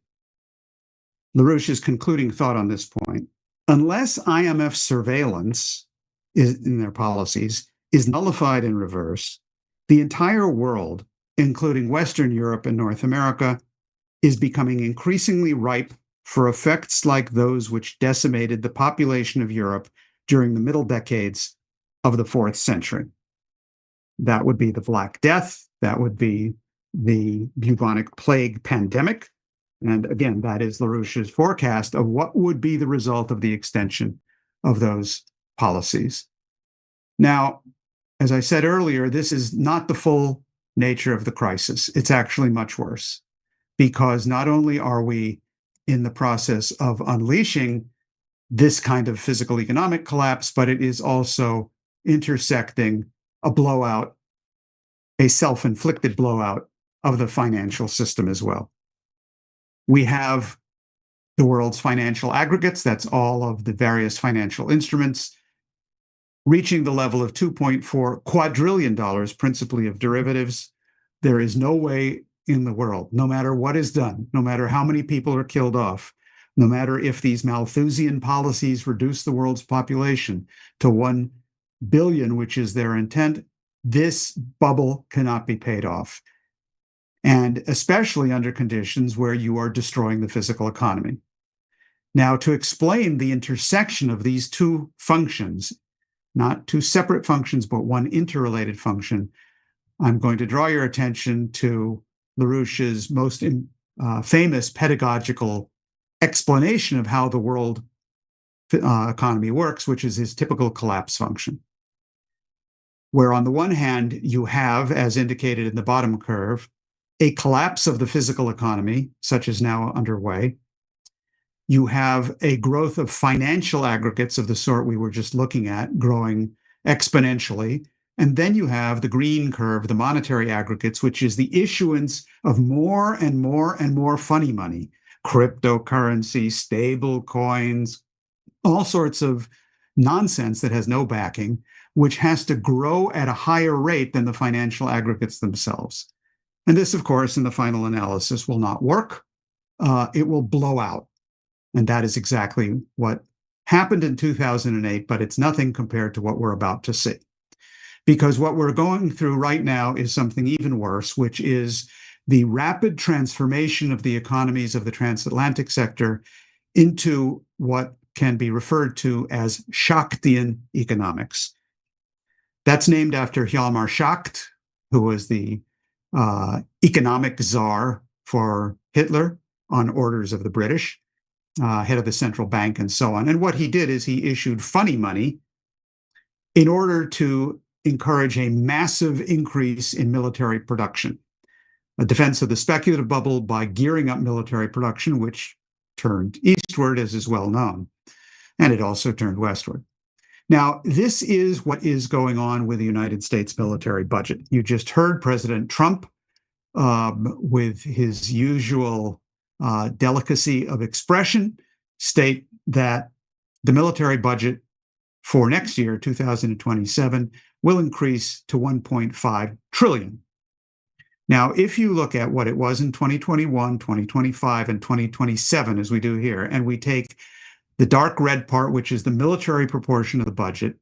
LaRouche's concluding thought on this point: unless IMF surveillance in their policies is nullified and reversed, the entire world, including Western Europe and North America, is becoming increasingly ripe for effects like those which decimated the population of Europe during the middle decades of the 4th century. That would be the Black Death. That would be the bubonic plague pandemic. And again, that is LaRouche's forecast of what would be the result of the extension of those policies. Now, as I said earlier, this is not the full nature of the crisis. It's actually much worse, because not only are we in the process of unleashing this kind of physical economic collapse, but it is also intersecting a blowout, a self-inflicted blowout of the financial system as well. We have the world's financial aggregates, that's all of the various financial instruments, reaching the level of $2.4 quadrillion, principally of derivatives. There is no way in the world, no matter what is done, no matter how many people are killed off, no matter if these Malthusian policies reduce the world's population to 1 billion, which is their intent, this bubble cannot be paid off. And especially under conditions where you are destroying the physical economy. Now, to explain the intersection of these two functions, not two separate functions, but one interrelated function, I'm going to draw your attention to LaRouche's most famous pedagogical explanation of how the world economy works, which is his typical collapse function, where on the one hand, you have, as indicated in the bottom curve, a collapse of the physical economy, such as now underway. You have a growth of financial aggregates of the sort we were just looking at, growing exponentially. And then you have the green curve, the monetary aggregates, which is the issuance of more and more and more funny money, cryptocurrency, stable coins, all sorts of nonsense that has no backing, which has to grow at a higher rate than the financial aggregates themselves. And this, of course, in the final analysis will not work. It will blow out. And that is exactly what happened in 2008, but it's nothing compared to what we're about to see. Because what we're going through right now is something even worse, which is the rapid transformation of the economies of the transatlantic sector into what can be referred to as Schachtian economics. That's named after Hjalmar Schacht, who was the economic czar for Hitler on orders of the British, head of the central bank and so on. And what he did is he issued funny money in order to encourage a massive increase in military production, a defense of the speculative bubble by gearing up military production, which turned eastward, as is well known, and it also turned westward. Now, this is what is going on with the United States military budget. You just heard President Trump, with his usual delicacy of expression, state that the military budget for next year, 2027, will increase to 1.5 trillion. Now, if you look at what it was in 2021, 2025, and 2027, as we do here, and we take the dark red part, which is the military proportion of the budget,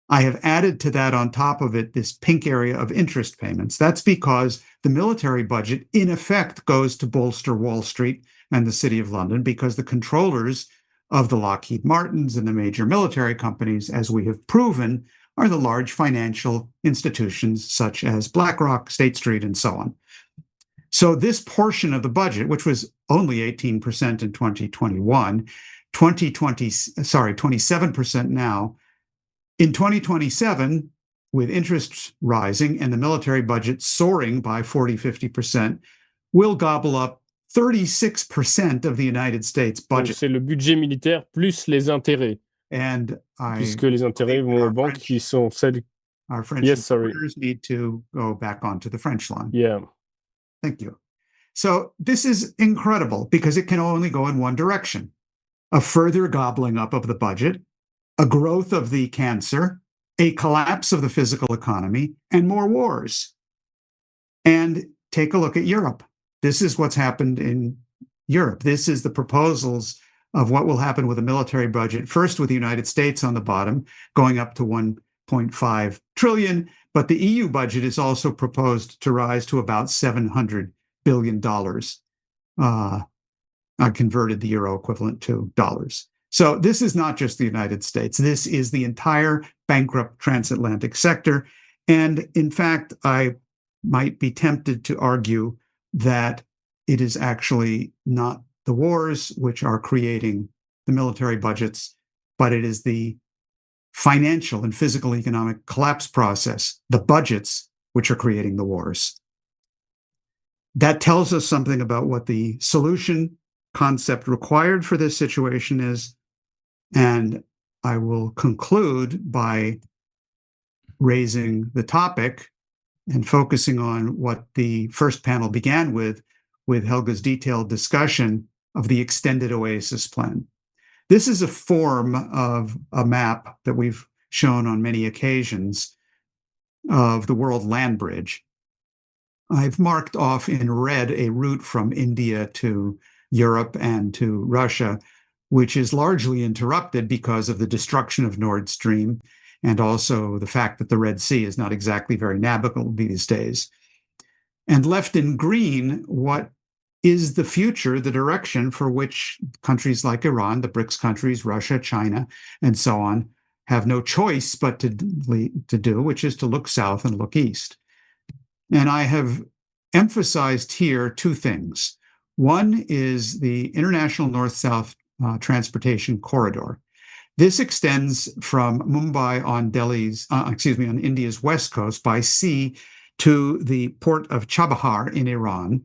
I have added to that on top of it this pink area of interest payments. That's because the military budget, in effect, goes to bolster Wall Street and the City of London, because the controllers of the Lockheed Martins and the major military companies, as we have proven, are the large financial institutions such as BlackRock, State Street, and so on. So this portion of the budget, which was only 18% in 2021, 27% now, in 2027, with interest rising and the military budget soaring by 40-50%, will gobble up 36% of the United States Donc, budget. c'est le budget militaire plus les intérêts, And puisque les intérêts vont aux banques qui sont celles. our French Yes, sorry. reporters need to go back onto the French line. Yeah. Thank you. So this is incredible because it can only go in one direction: a further gobbling up of the budget, a growth of the cancer, a collapse of the physical economy, and more wars. And take a look at Europe. This is what's happened in Europe. This is the proposals of what will happen with a military budget, first with the United States on the bottom, going up to 1.5 trillion, but the EU budget is also proposed to rise to about $700 billion. I converted the euro equivalent to dollars. So this is not just the United States. This is the entire bankrupt transatlantic sector. And in fact, I might be tempted to argue that it is actually not the wars which are creating the military budgets, but it is the financial and physical economic collapse process, the budgets, which are creating the wars. That tells us something about what the solution concept required for this situation is. And I will conclude by raising the topic and focusing on what the first panel began with Helga's detailed discussion of the extended OASIS plan. This is a form of a map that we've shown on many occasions of the world land bridge. I've marked off in red a route from India to Europe and to Russia, which is largely interrupted because of the destruction of Nord Stream and also the fact that the Red Sea is not exactly very navigable these days. And left in green, what is the future, the direction for which countries like Iran, the BRICS countries, Russia, China, and so on, have no choice but to do, which is to look south and look east. And I have emphasized here two things. One is the International North-South Transportation Corridor. This extends from Mumbai on on India's west coast by sea to the port of Chabahar in Iran.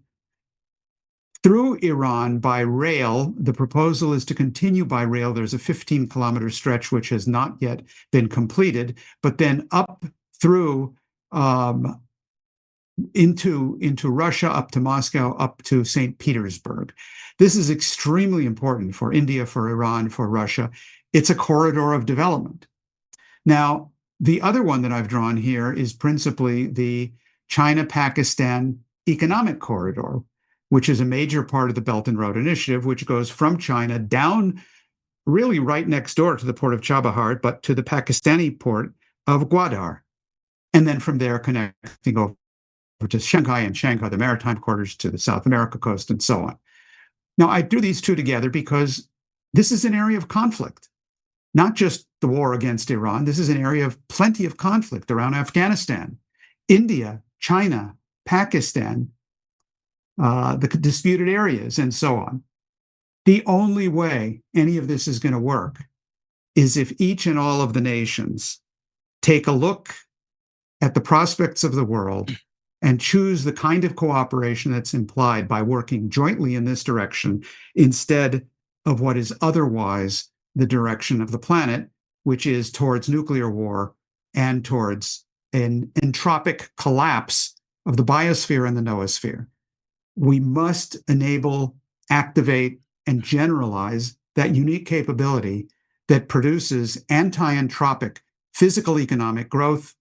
Through Iran by rail, the proposal is to continue by rail. There's a 15-kilometer stretch which has not yet been completed, but then up through into Russia, up to Moscow, up to St. Petersburg. This is extremely important for India, for Iran, for Russia. It's a corridor of development. Now, the other one that I've drawn here is principally the China-Pakistan Economic Corridor, which is a major part of the Belt and Road Initiative, which goes from China down really right next door to the port of Chabahar, but to the Pakistani port of Gwadar. And then from there connecting over to Shanghai and Shanghai, the maritime quarters, to the South America coast and so on. Now, I do these two together because this is an area of conflict, not just the war against Iran. This is an area of plenty of conflict around Afghanistan, India, China, Pakistan, the disputed areas, and so on. The only way any of this is going to work is if each and all of the nations take a look at the prospects of the world and choose the kind of cooperation that's implied by working jointly in this direction instead of what is otherwise the direction of the planet, which is towards nuclear war and towards an entropic collapse of the biosphere and the noosphere. We must enable, activate, and generalize that unique capability that produces anti-entropic physical economic growth,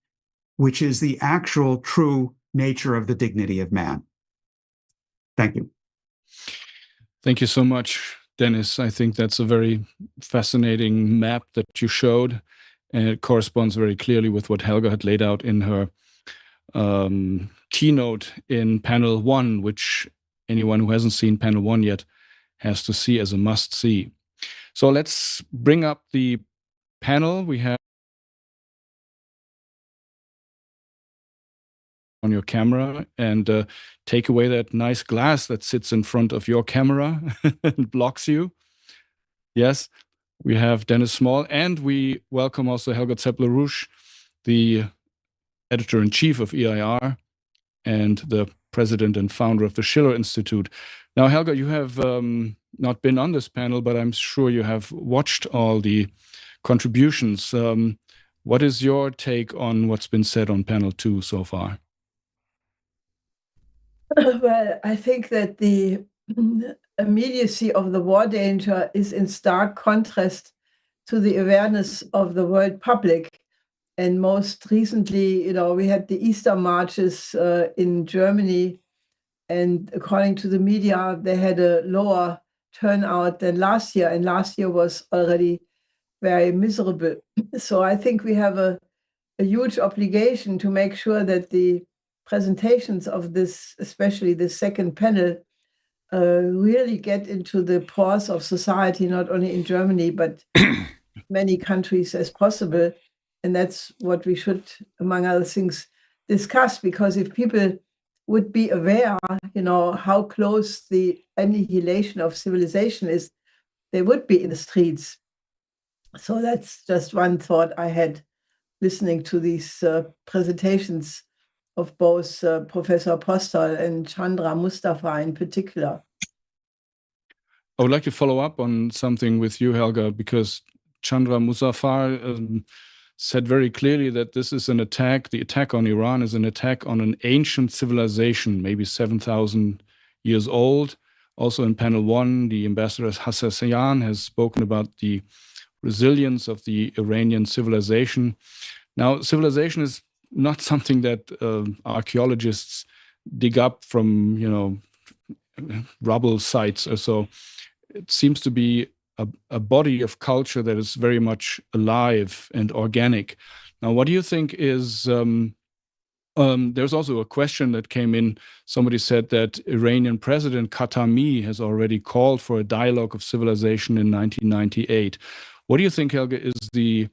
which is the actual true nature of the dignity of man. Thank you. Thank you so much, Dennis. I think that's a very fascinating map that you showed, and it corresponds very clearly with what Helga had laid out in her keynote in panel 1, which anyone who hasn't seen panel 1 yet has to see as a must-see. So let's bring up the panel. We have on your camera and take away that nice glass that sits in front of your camera and blocks you. Yes, we have Dennis Small, and we welcome also Helga Zeppler-Rusch, the editor-in-chief of EIR and the president and founder of the Schiller Institute. Now, Helga, you have not been on this panel, but I'm sure you have watched all the contributions. What is your take on what's been said on panel 2 so far? Well, I think that the immediacy of the war danger is in stark contrast to the awareness of the world public. And most recently, we had the Easter marches in Germany, and according to the media, they had a lower turnout than last year, and last year was already very miserable. So I think we have a huge obligation to make sure that the presentations of this, especially the second panel, really get into the pores of society, not only in Germany, but many countries as possible. And that's what we should, among other things, discuss, because if people would be aware, how close the annihilation of civilization is, they would be in the streets. So that's just one thought I had listening to these presentations of both Professor Postol and Chandra Muzaffar in particular. I would like to follow up on something with you, Helga, because Chandra Muzaffar said very clearly that this is an attack, the attack on Iran is an attack on an ancient civilization, maybe 7,000 years old. Also in panel 1, the ambassador Hassasian has spoken about the resilience of the Iranian civilization. Now, civilization is not something that archaeologists dig up from, rubble sites or so. It seems to be a body of culture that is very much alive and organic. Now, what do you think is... there's also a question that came in. Somebody said that Iranian President Khatami has already called for a dialogue of civilization in 1998. What do you think, Helga, is the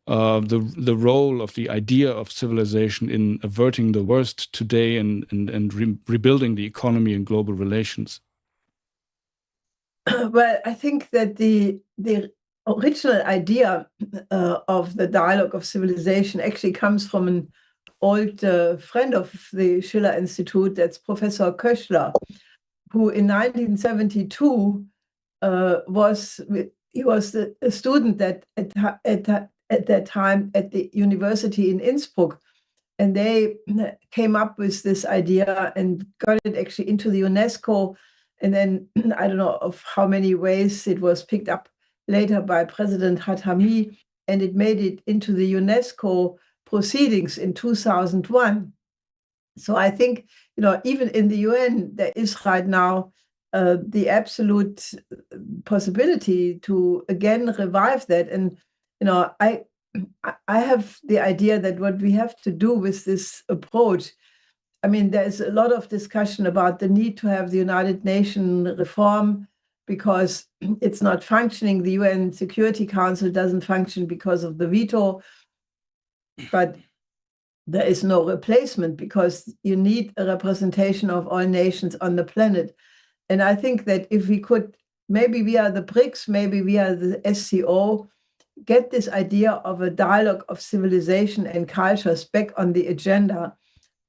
role of the idea of civilization in averting the worst today and rebuilding the economy and global relations? Well, I think that the original idea of the dialogue of civilization actually comes from an old friend of the Schiller Institute, that's Professor Köchler, who in 1972 was a student at that time at the university in Innsbruck. And they came up with this idea and got it actually into the UNESCO. And then I don't know of how many ways it was picked up later by President Khatami, and it made it into the UNESCO proceedings in 2001. So I think, even in the UN, there is right now the absolute possibility to again revive that. And, I have the idea that what we have to do with this approach, there's a lot of discussion about the need to have the United Nations reform because it's not functioning. The UN Security Council doesn't function because of the veto, but there is no replacement because you need a representation of all nations on the planet. And I think that if we could, maybe via the BRICS, maybe via the SCO, get this idea of a dialogue of civilization and cultures back on the agenda,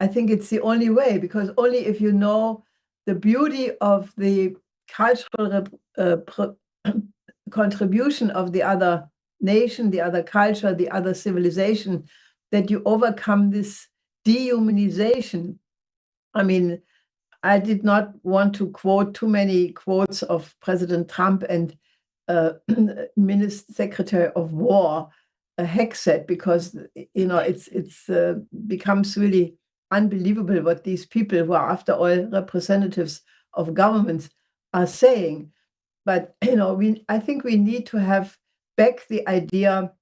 I think it's the only way, because only if you know the beauty of the cultural contribution of the other nation, the other culture, the other civilization, that you overcome this dehumanization. I did not want to quote too many quotes of President Trump and Minister Secretary of War Hexet, because it's becomes really unbelievable what these people, who are after all representatives of governments, are saying. But I think we need to have back the idea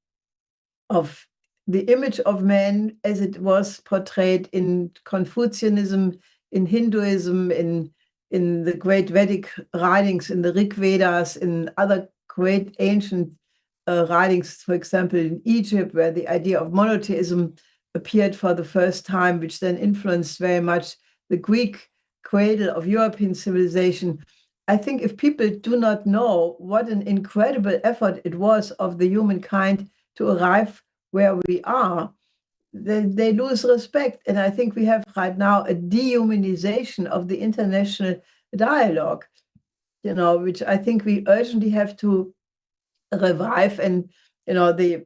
of the image of man as it was portrayed in Confucianism, in Hinduism, in the great Vedic writings, in the Rig Vedas, in other great ancient writings, for example, in Egypt, where the idea of monotheism appeared for the first time, which then influenced very much the Greek cradle of European civilization. I think if people do not know what an incredible effort it was of the humankind to arrive where we are, they lose respect. And I think we have right now a dehumanization of the international dialogue, which I think we urgently have to revive. And, the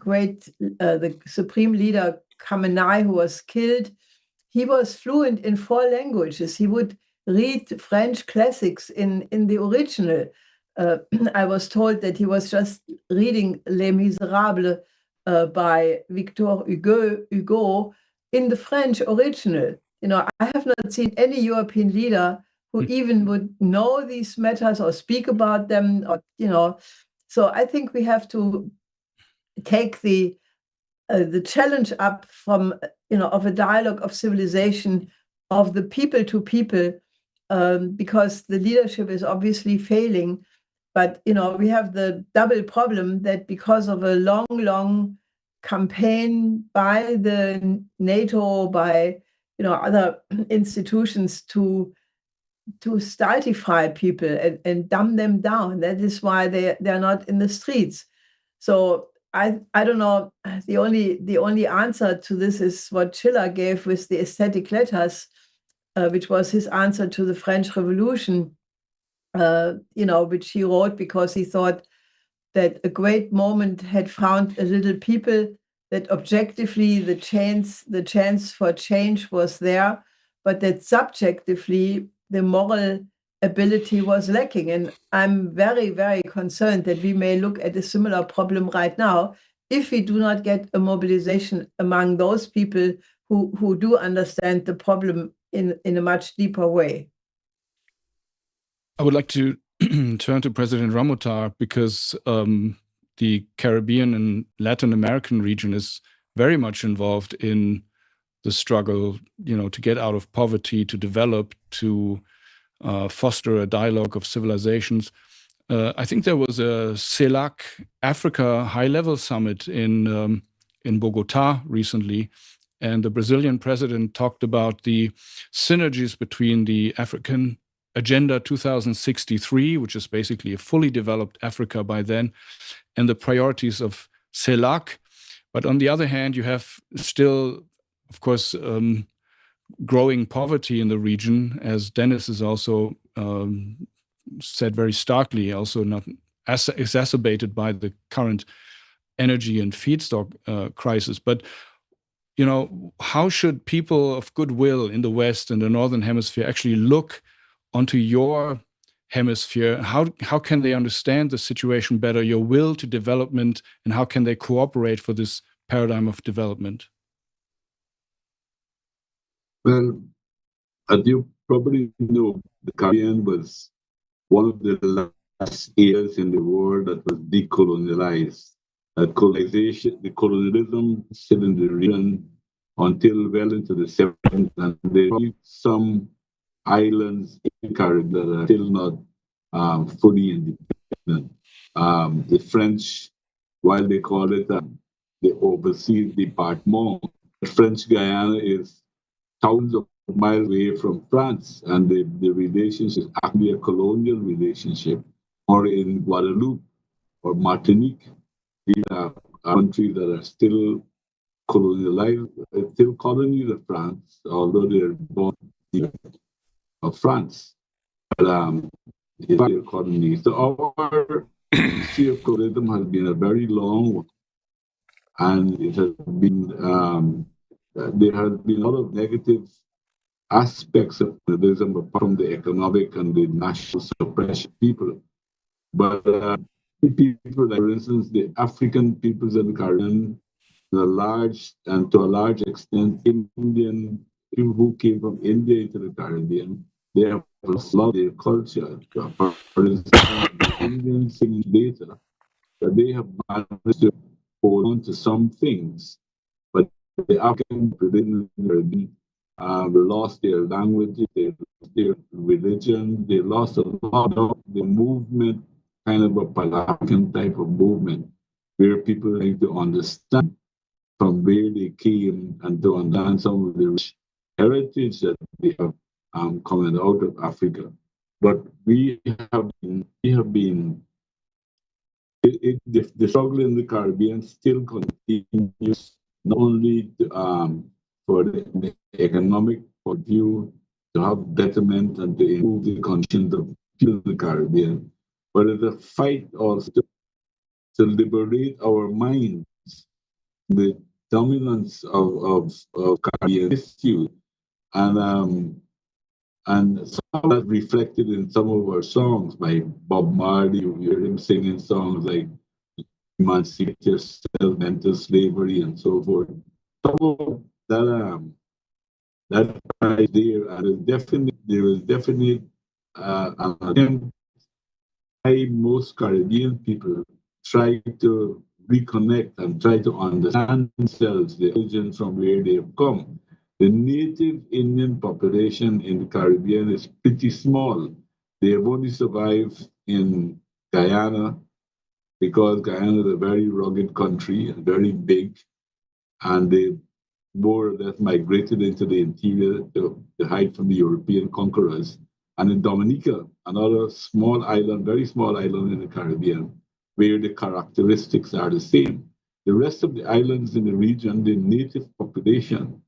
the supreme leader Khamenei, who was killed, he was fluent in 4 languages. He would read French classics in the original. I was told that he was just reading Les Miserables by Victor Hugo in the French original. I have not seen any European leader who even would know these matters or speak about them, So I think we have to take the challenge up from, of a dialogue of civilization, of the people to people, because the leadership is obviously failing. But, we have the double problem that because of a long campaign by the NATO, by, other institutions to stultify people and dumb them down. That is why they're not in the streets. So I don't know. The only answer to this is what Schiller gave with the aesthetic letters, which was his answer to the French Revolution, which he wrote because he thought that a great moment had found a little people, that objectively the chance for change was there, but that subjectively the moral ability was lacking. And I'm very, very concerned that we may look at a similar problem right now if we do not get a mobilization among those people who do understand the problem in a much deeper way. I would like to turn to President Ramotar because the Caribbean and Latin American region is very much involved in the struggle, to get out of poverty, to develop, to foster a dialogue of civilizations. I think there was a CELAC Africa high-level summit in Bogota recently, and the Brazilian president talked about the synergies between the African Agenda 2063, which is basically a fully developed Africa by then, and the priorities of CELAC. But on the other hand, you have still, of course, growing poverty in the region, as Dennis has also said very starkly, also not exacerbated by the current energy and feedstock crisis. But, how should people of goodwill in the West and the Northern Hemisphere actually look onto your hemisphere? How can they understand the situation better, your will to development, and how can they cooperate for this paradigm of development? Well, as you probably know, the Caribbean was one of the last areas in the world that was decolonialized. The colonialism still in the region until well into the 70s, and there are some islands in the Caribbean that are still not fully independent. The French, while they call it the overseas department, French Guyana is thousands of miles away from France, and the relationship is actually a colonial relationship. Or in Guadeloupe or Martinique, these are countries that are still colonialized, still colonies of France, although they're born of France. But it's not a colony. So our history of colonialism has been a very long one, and it has been there has been a lot of negative aspects of colonialism apart from the economic and the national suppression of people. But people, like, for instance, the African peoples in the Caribbean, to a large extent, Indian people who came from India to the Caribbean, they have lost a lot of their culture. For instance, the Indian singing data, that they have managed to hold on to some things, but the African within the Caribbean lost their language, they lost their religion, they lost a lot of the movement, kind of a Pan-African type of movement, where people need to understand from where they came and to understand some of the rich heritage that they have coming out of Africa. But the struggle in the Caribbean still continues, not only for the economic point of view, to have betterment and to improve the conditions of people in the Caribbean, but it's a fight also to liberate our minds, the dominance of Caribbean history, and some of that reflected in some of our songs by Bob Marley. You hear him singing songs like Emancipate Yourself, Mental Slavery, and so forth. Some of that right there, and there is definitely an attempt by most Caribbean people try to reconnect and try to understand themselves, the origin from where they have come. The native Indian population in the Caribbean is pretty small. They have only survived in Guyana because Guyana is a very rugged country and very big, and they more or less migrated into the interior to hide from the European conquerors. And in Dominica, another small island, very small island in the Caribbean, where the characteristics are the same. The rest of the islands in the region, the native population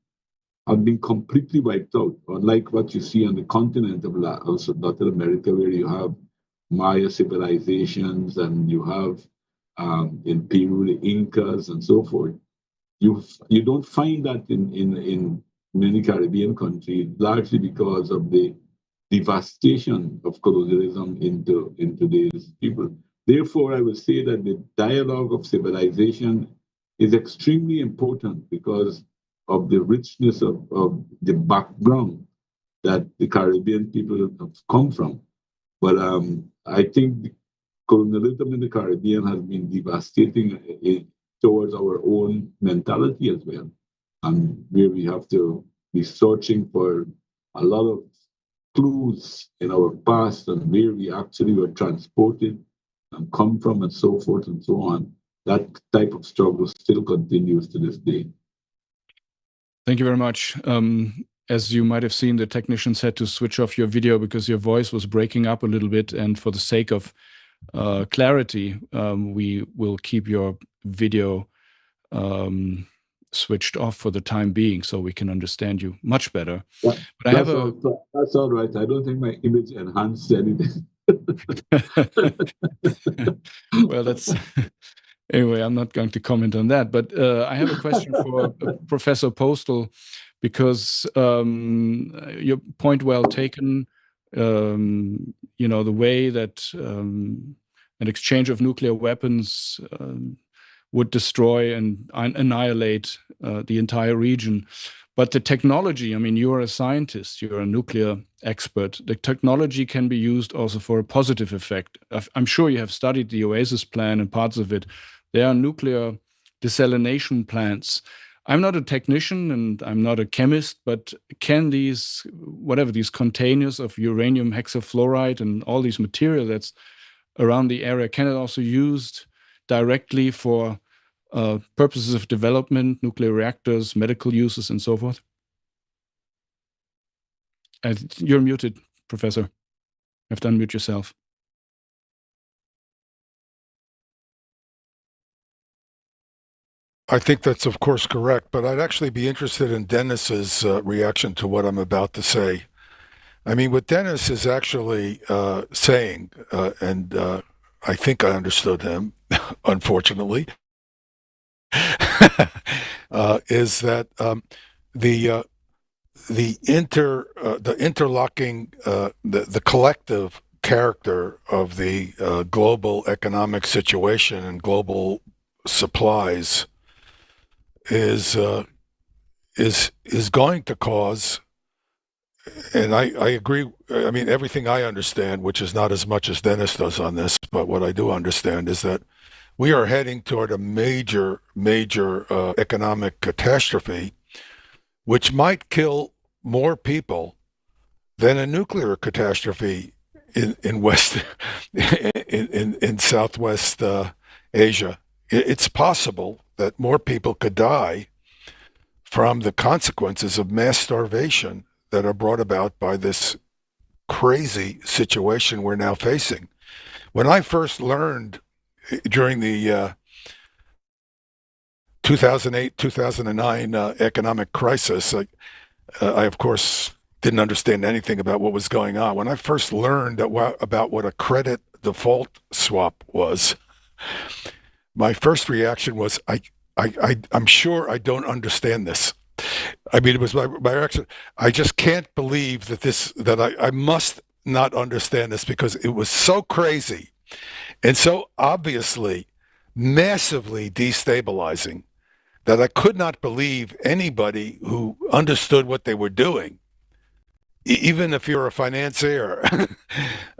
have been completely wiped out, unlike what you see on the continent of also Latin America, where you have Maya civilizations and you have in Peru the Incas and so forth. You don't find that in many Caribbean countries, largely because of the devastation of colonialism into these people. Therefore, I would say that the dialogue of civilization is extremely important because of the richness of the background that the Caribbean people have come from. But I think colonialism in the Caribbean has been devastating towards our own mentality as well, and where we have to be searching for a lot of clues in our past and where we actually were transported and come from and so forth and so on. That type of struggle still continues to this day. Thank you very much. As you might have seen, the technicians had to switch off your video because your voice was breaking up a little bit. And for the sake of clarity, we will keep your video switched off for the time being so we can understand you much better. Yeah, but that's all right. I don't think my image enhanced anything. Well, that's... Anyway, I'm not going to comment on that, but I have a question for Professor Postol, because your point well taken. The way that an exchange of nuclear weapons would destroy and annihilate the entire region. But the technology, I mean, you're a scientist, you're a nuclear expert. The technology can be used also for a positive effect. I'm sure you have studied the Oasis plan and parts of it. There are nuclear desalination plants. I'm not a technician and I'm not a chemist, but can these containers of uranium hexafluoride and all these material that's around the area, can it also used directly for purposes of development, nuclear reactors, medical uses, and so forth? You're muted, Professor. You have to unmute yourself. I think that's, of course, correct, but I'd actually be interested in Dennis's reaction to what I'm about to say. I mean, what Dennis is actually saying, and I think I understood him, unfortunately, is that the interlocking, the collective character of the global economic situation and global supplies is going to cause, and I agree. I mean, everything I understand, which is not as much as Dennis does on this, but what I do understand is that we are heading toward a major economic catastrophe, which might kill more people than a nuclear catastrophe in Southwest Asia it's possible that more people could die from the consequences of mass starvation that are brought about by this crazy situation we're now facing. When I first learned during the 2008-2009 economic crisis, I of course didn't understand anything about what was going on. When I first learned about what a credit default swap was, my first reaction was, I'm sure I don't understand this. I mean, it was my reaction. I just can't believe that I must not understand this, because it was so crazy and so obviously massively destabilizing that I could not believe anybody who understood what they were doing, even if you're a financier.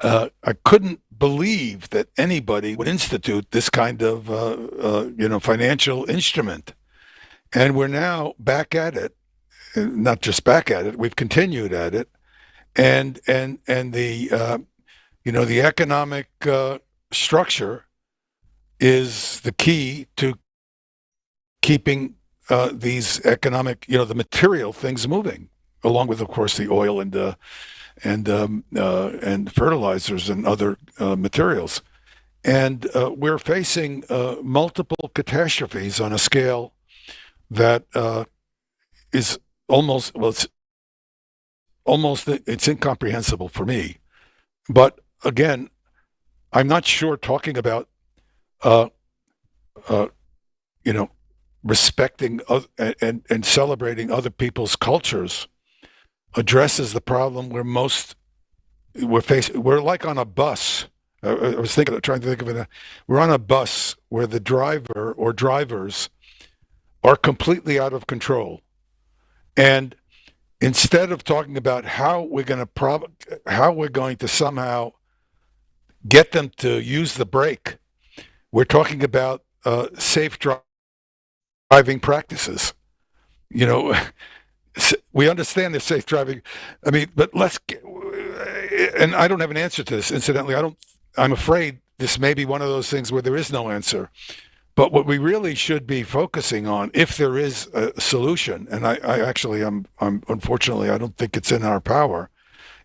I couldn't believe that anybody would institute this kind of financial instrument. And we're now back at it. Not just back at it, we've continued at it, and the the economic structure is the key to keeping these economic, the material things moving, along with, of course, the oil and fertilizers and other materials. And we're facing multiple catastrophes on a scale that is it's incomprehensible for me. But again, I'm not sure talking about respecting and celebrating other people's cultures addresses the problem we're facing. We're like on a bus. I was trying to think of it. We're on a bus where the driver or drivers are completely out of control. And instead of talking about how we're going to somehow get them to use the brake, we're talking about safe driving practices. We understand the safe driving. I mean, but and I don't have an answer to this. Incidentally, I'm afraid this may be one of those things where there is no answer. But what we really should be focusing on, if there is a solution, and I'm unfortunately, I don't think it's in our power,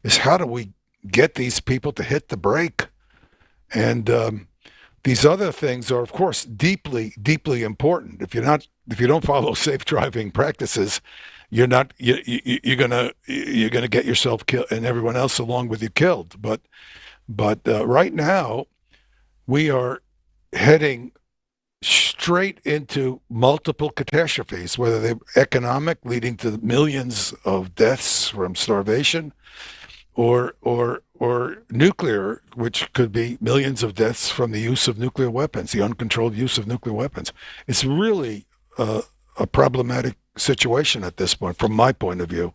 is how do we get these people to hit the brake? And these other things are, of course, deeply, deeply important. If you don't follow safe driving practices, you're gonna get yourself killed and everyone else along with you killed. But right now, we are heading straight into multiple catastrophes, whether they're economic, leading to millions of deaths from starvation, or nuclear, which could be millions of deaths from the use of nuclear weapons, the uncontrolled use of nuclear weapons. It's really a problematic situation at this point, from my point of view.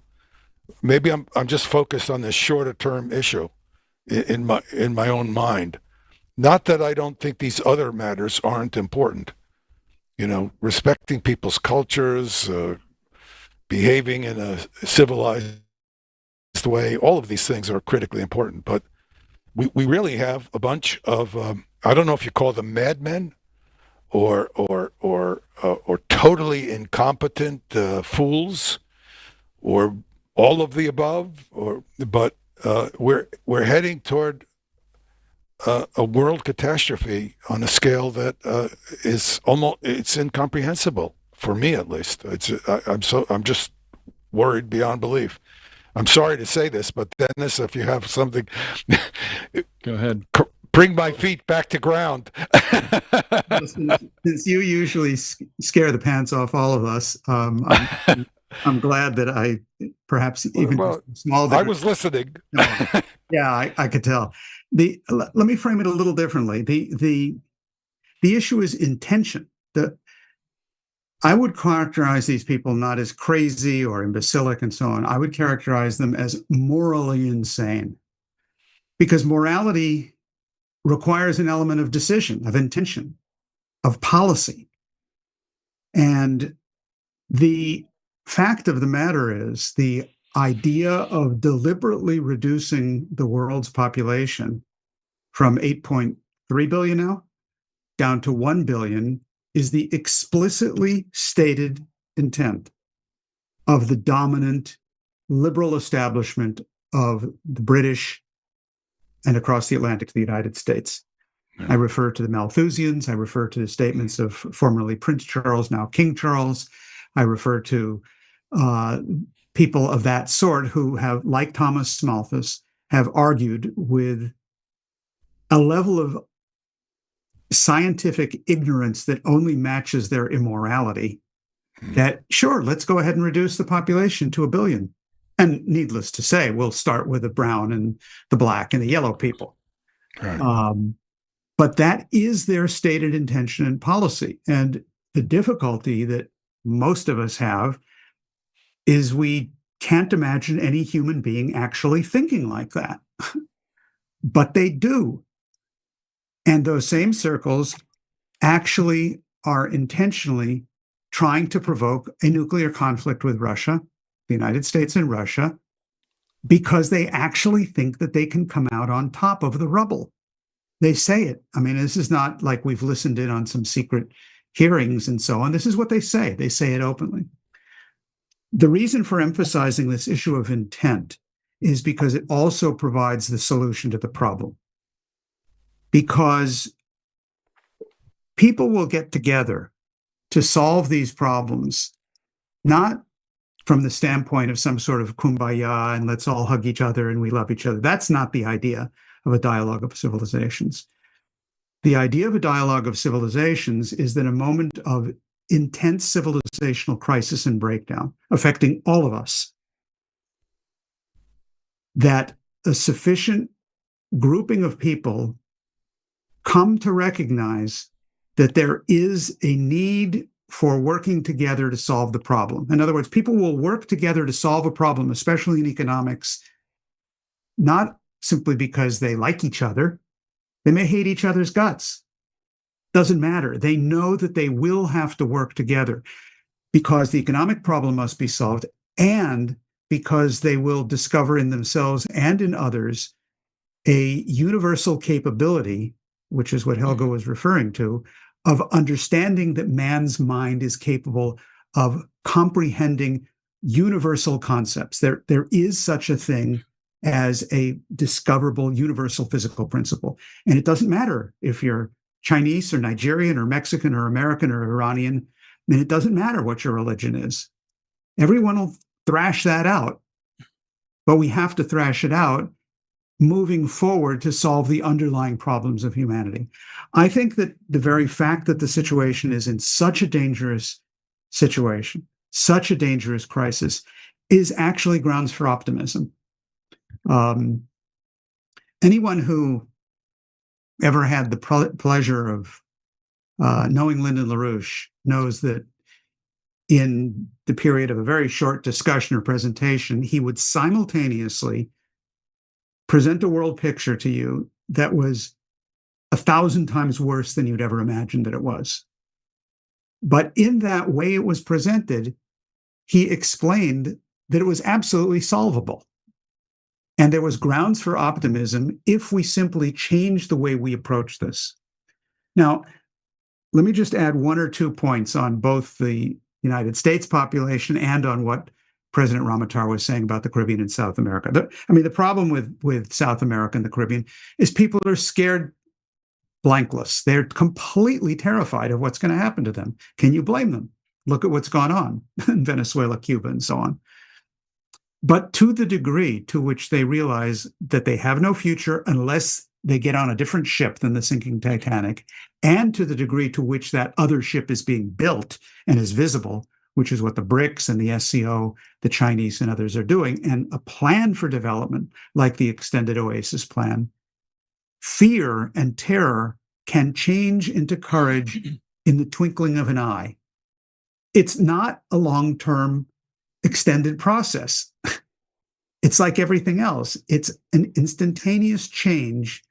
Maybe I'm just focused on this shorter term issue in my own mind. Not that I don't think these other matters aren't important. Respecting people's cultures, behaving in a civilized way, all of these things are critically important. But we really have a bunch of, I don't know if you call them madmen or totally incompetent fools, or all of the above, but we're heading toward a world catastrophe on a scale that it's incomprehensible for me, at least. I'm just worried beyond belief. I'm sorry to say this, but Dennis, if you have something, go ahead. Bring my feet back to ground. Since you usually scare the pants off all of us, I'm glad that I perhaps even small. I was listening. Yeah, I could tell. Let me frame it a little differently. The issue is intention. I would characterize these people not as crazy or imbecilic and so on. I would characterize them as morally insane, because morality requires an element of decision, of intention, of policy. And the fact of the matter is, the idea of deliberately reducing the world's population from 8.3 billion now down to 1 billion is the explicitly stated intent of the dominant liberal establishment of the British and across the Atlantic to the United States. I refer to the Malthusians. I refer to the statements of formerly Prince Charles, now King Charles. I refer to people of that sort who have, like Thomas Malthus, have argued with a level of scientific ignorance that only matches their immorality, that, sure, let's go ahead and reduce the population to 1 billion. And needless to say, we'll start with the brown and the black and the yellow people. Right. But that is their stated intention and policy. And the difficulty that most of us have is we can't imagine any human being actually thinking like that. But they do. And those same circles actually are intentionally trying to provoke a nuclear conflict with Russia, the United States and Russia, because they actually think that they can come out on top of the rubble. They say it. I mean, this is not like we've listened in on some secret hearings and so on. This is what they say. They say it openly. The reason for emphasizing this issue of intent is because it also provides the solution to the problem. Because people will get together to solve these problems, not from the standpoint of some sort of kumbaya and let's all hug each other and we love each other. That's not the idea of a dialogue of civilizations. The idea of a dialogue of civilizations is that a moment of intense civilizational crisis and breakdown affecting all of us, that a sufficient grouping of people come to recognize that there is a need for working together to solve the problem. In other words, people will work together to solve a problem, especially in economics, not simply because they like each other. They may hate each other's guts. Doesn't matter. They know that they will have to work together because the economic problem must be solved and because they will discover in themselves and in others a universal capability, which is what Helga was referring to, of understanding that man's mind is capable of comprehending universal concepts. There is such a thing as a discoverable universal physical principle. And it doesn't matter if you're Chinese or Nigerian or Mexican or American or Iranian, and it doesn't matter what your religion is. Everyone will thrash that out, but we have to thrash it out moving forward to solve the underlying problems of humanity. I think that the very fact that the situation is in such a dangerous situation, such a dangerous crisis, is actually grounds for optimism. Anyone who ever had the pleasure of knowing Lyndon LaRouche knows that in the period of a very short discussion or presentation, he would simultaneously present a world picture to you that was 1,000 times worse than you'd ever imagined that it was. But in that way it was presented, he explained that it was absolutely solvable. And there was grounds for optimism if we simply change the way we approach this. Now, let me just add 1 or 2 points on both the United States population and on what President Ramatar was saying about the Caribbean and South America. The problem with South America and the Caribbean is people are scared blankless. They're completely terrified of what's going to happen to them. Can you blame them? Look at what's gone on in Venezuela, Cuba, and so on. But to the degree to which they realize that they have no future unless they get on a different ship than the sinking Titanic, and to the degree to which that other ship is being built and is visible, which is what the BRICS and the SCO, the Chinese and others are doing, and a plan for development like the Extended Oasis Plan, fear and terror can change into courage in the twinkling of an eye. It's not a long-term extended process. It's like everything else. It's an instantaneous change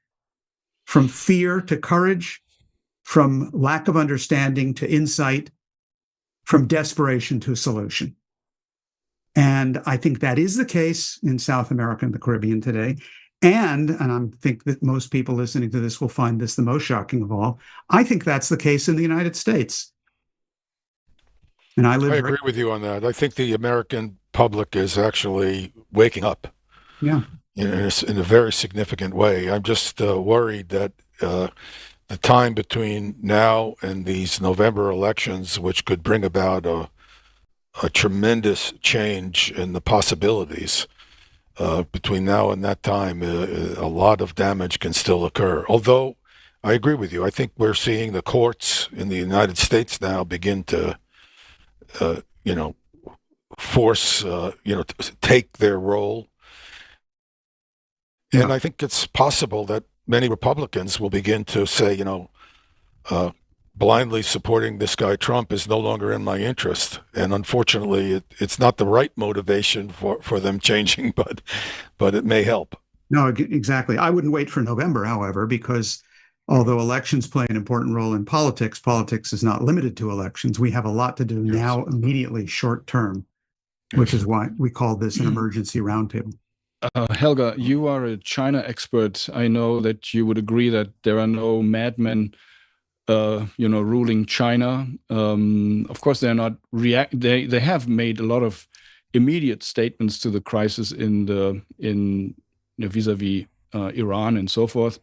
from fear to courage, from lack of understanding to insight, from desperation to solution. And I think that is the case in South America and the Caribbean today. And I think that most people listening to this will find this the most shocking of all, I think that's the case in the United States. And I agree with you on that. I think the American public is actually waking up. Yeah. In a very significant way. I'm just worried that the time between now and these November elections, which could bring about a tremendous change in the possibilities, between now and that time, a lot of damage can still occur. Although I agree with you. I think we're seeing the courts in the United States now begin to, force, take their role. Yeah. And I think it's possible that many Republicans will begin to say, blindly supporting this guy Trump is no longer in my interest. And unfortunately, it's not the right motivation for them changing, but it may help. No, exactly. I wouldn't wait for November, however, because although elections play an important role in politics, politics is not limited to elections. We have a lot to do now, immediately, short term, which is why we call this an emergency roundtable. Helga, you are a China expert. I know that you would agree that there are no madmen ruling China. Of course, they're not They have made a lot of immediate statements to the crisis vis-a-vis Iran and so forth.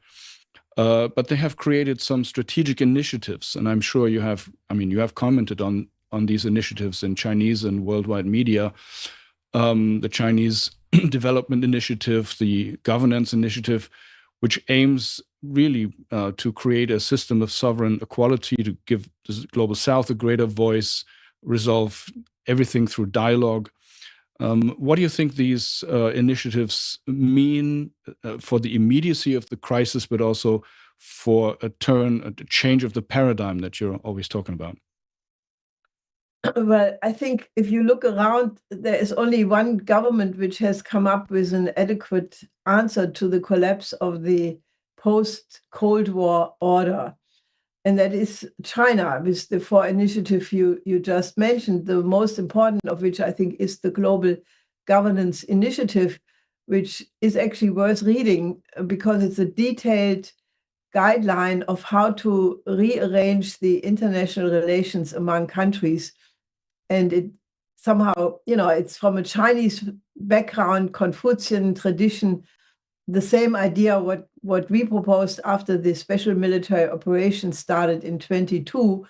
But they have created some strategic initiatives, and I'm sure you have commented on these initiatives in Chinese and worldwide media. The Chinese Development Initiative, the Governance Initiative, which aims really to create a system of sovereign equality, to give the Global South a greater voice, resolve everything through dialogue. What do you think these initiatives mean for the immediacy of the crisis, but also for a change of the paradigm that you're always talking about? Well, I think if you look around, there is only one government which has come up with an adequate answer to the collapse of the post-Cold War order. And that is China, with the four initiatives you just mentioned, the most important of which I think is the Global Governance Initiative, which is actually worth reading because it's a detailed guideline of how to rearrange the international relations among countries. And it somehow, it's from a Chinese background, Confucian tradition, the same idea what we proposed after the special military operation started in 22,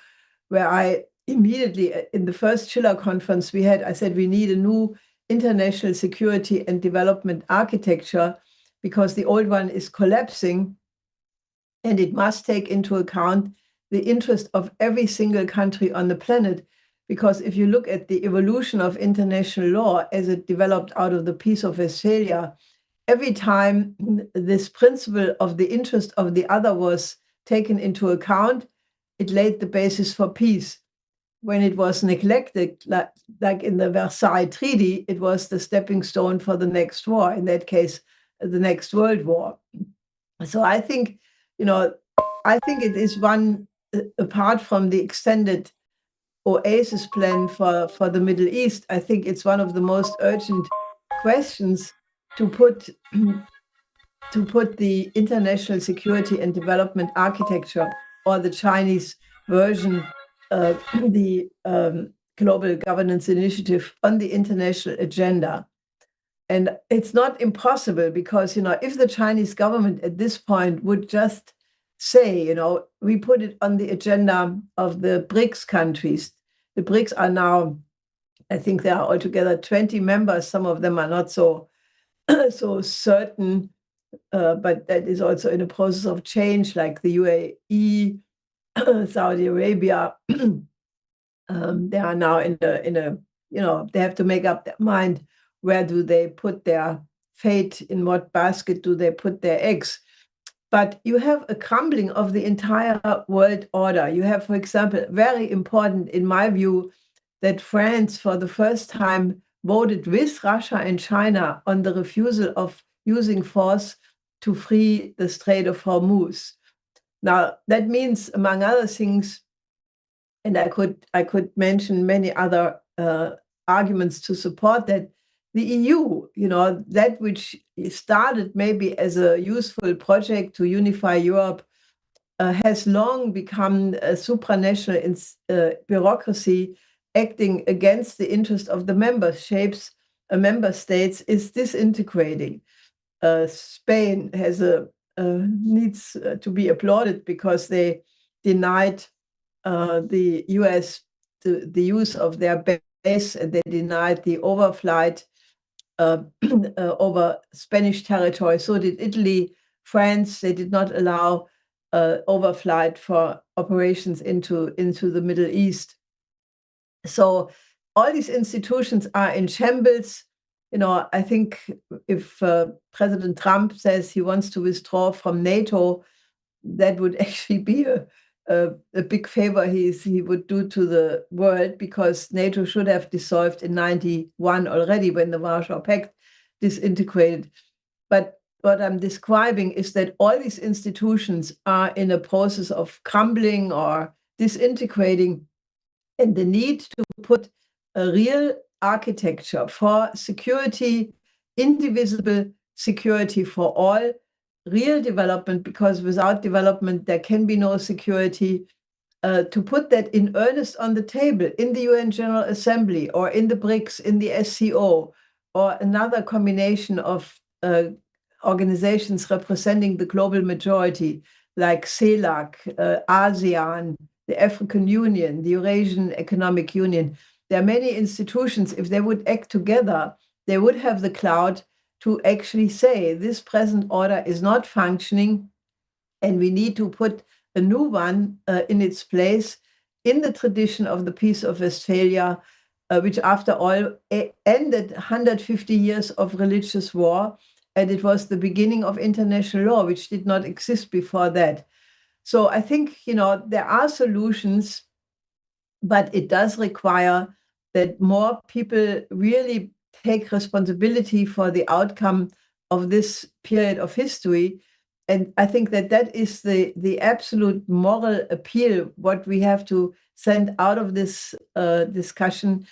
where I immediately, in the first Schiller conference we had, I said we need a new international security and development architecture because the old one is collapsing, and it must take into account the interest of every single country on the planet. Because if you look at the evolution of international law as it developed out of the Peace of Westphalia, every time this principle of the interest of the other was taken into account, it laid the basis for peace. When it was neglected, like in the Versailles Treaty, it was the stepping stone for the next war, in that case, the next World War. So I think, it is one, apart from the extended Oasis plan for the Middle East, I think it's one of the most urgent questions to put the international security and development architecture, or the Chinese version, the Global Governance Initiative, on the international agenda. And it's not impossible because, if the Chinese government at this point would just say, we put it on the agenda of the BRICS countries. The BRICS are now, I think there are altogether 20 members. Some of them are not so certain, but that is also in a process of change, like the UAE, Saudi Arabia. They are now in a they have to make up their mind, where do they put their fate, in what basket do they put their eggs. But you have a crumbling of the entire world order. You have, for example, very important, in my view, that France, for the first time, voted with Russia and China on the refusal of using force to free the Strait of Hormuz. Now, that means, among other things, and I could mention many other arguments to support that, the EU, that which started maybe as a useful project to unify Europe, has long become a supranational bureaucracy acting against the interest of the member states, is disintegrating. Spain needs to be applauded because they denied the U.S. the use of their base, and they denied the overflight over Spanish territory. So did Italy, France. They did not allow overflight for operations into the Middle East. So all these institutions are in shambles. I think if President Trump says he wants to withdraw from NATO, that would actually be a big favor he would do to the world, because NATO should have dissolved in 1991 already, when the Warsaw Pact disintegrated. But what I'm describing is that all these institutions are in a process of crumbling or disintegrating, and the need to put a real architecture for security, indivisible security for all, real development, because without development there can be no security, to put that in earnest on the table in the UN General Assembly, or in the BRICS, in the SCO, or another combination of organizations representing the global majority, like CELAC, ASEAN, the African Union, the Eurasian Economic Union. There are many institutions. If they would act together, they would have the clout to actually say this present order is not functioning, and we need to put a new one in its place, in the tradition of the Peace of Westphalia, which after all ended 150 years of religious war, and it was the beginning of international law, which did not exist before that. So I think, there are solutions, but it does require that more people really take responsibility for the outcome of this period of history. And I think that is the absolute moral appeal, what we have to send out of this discussion,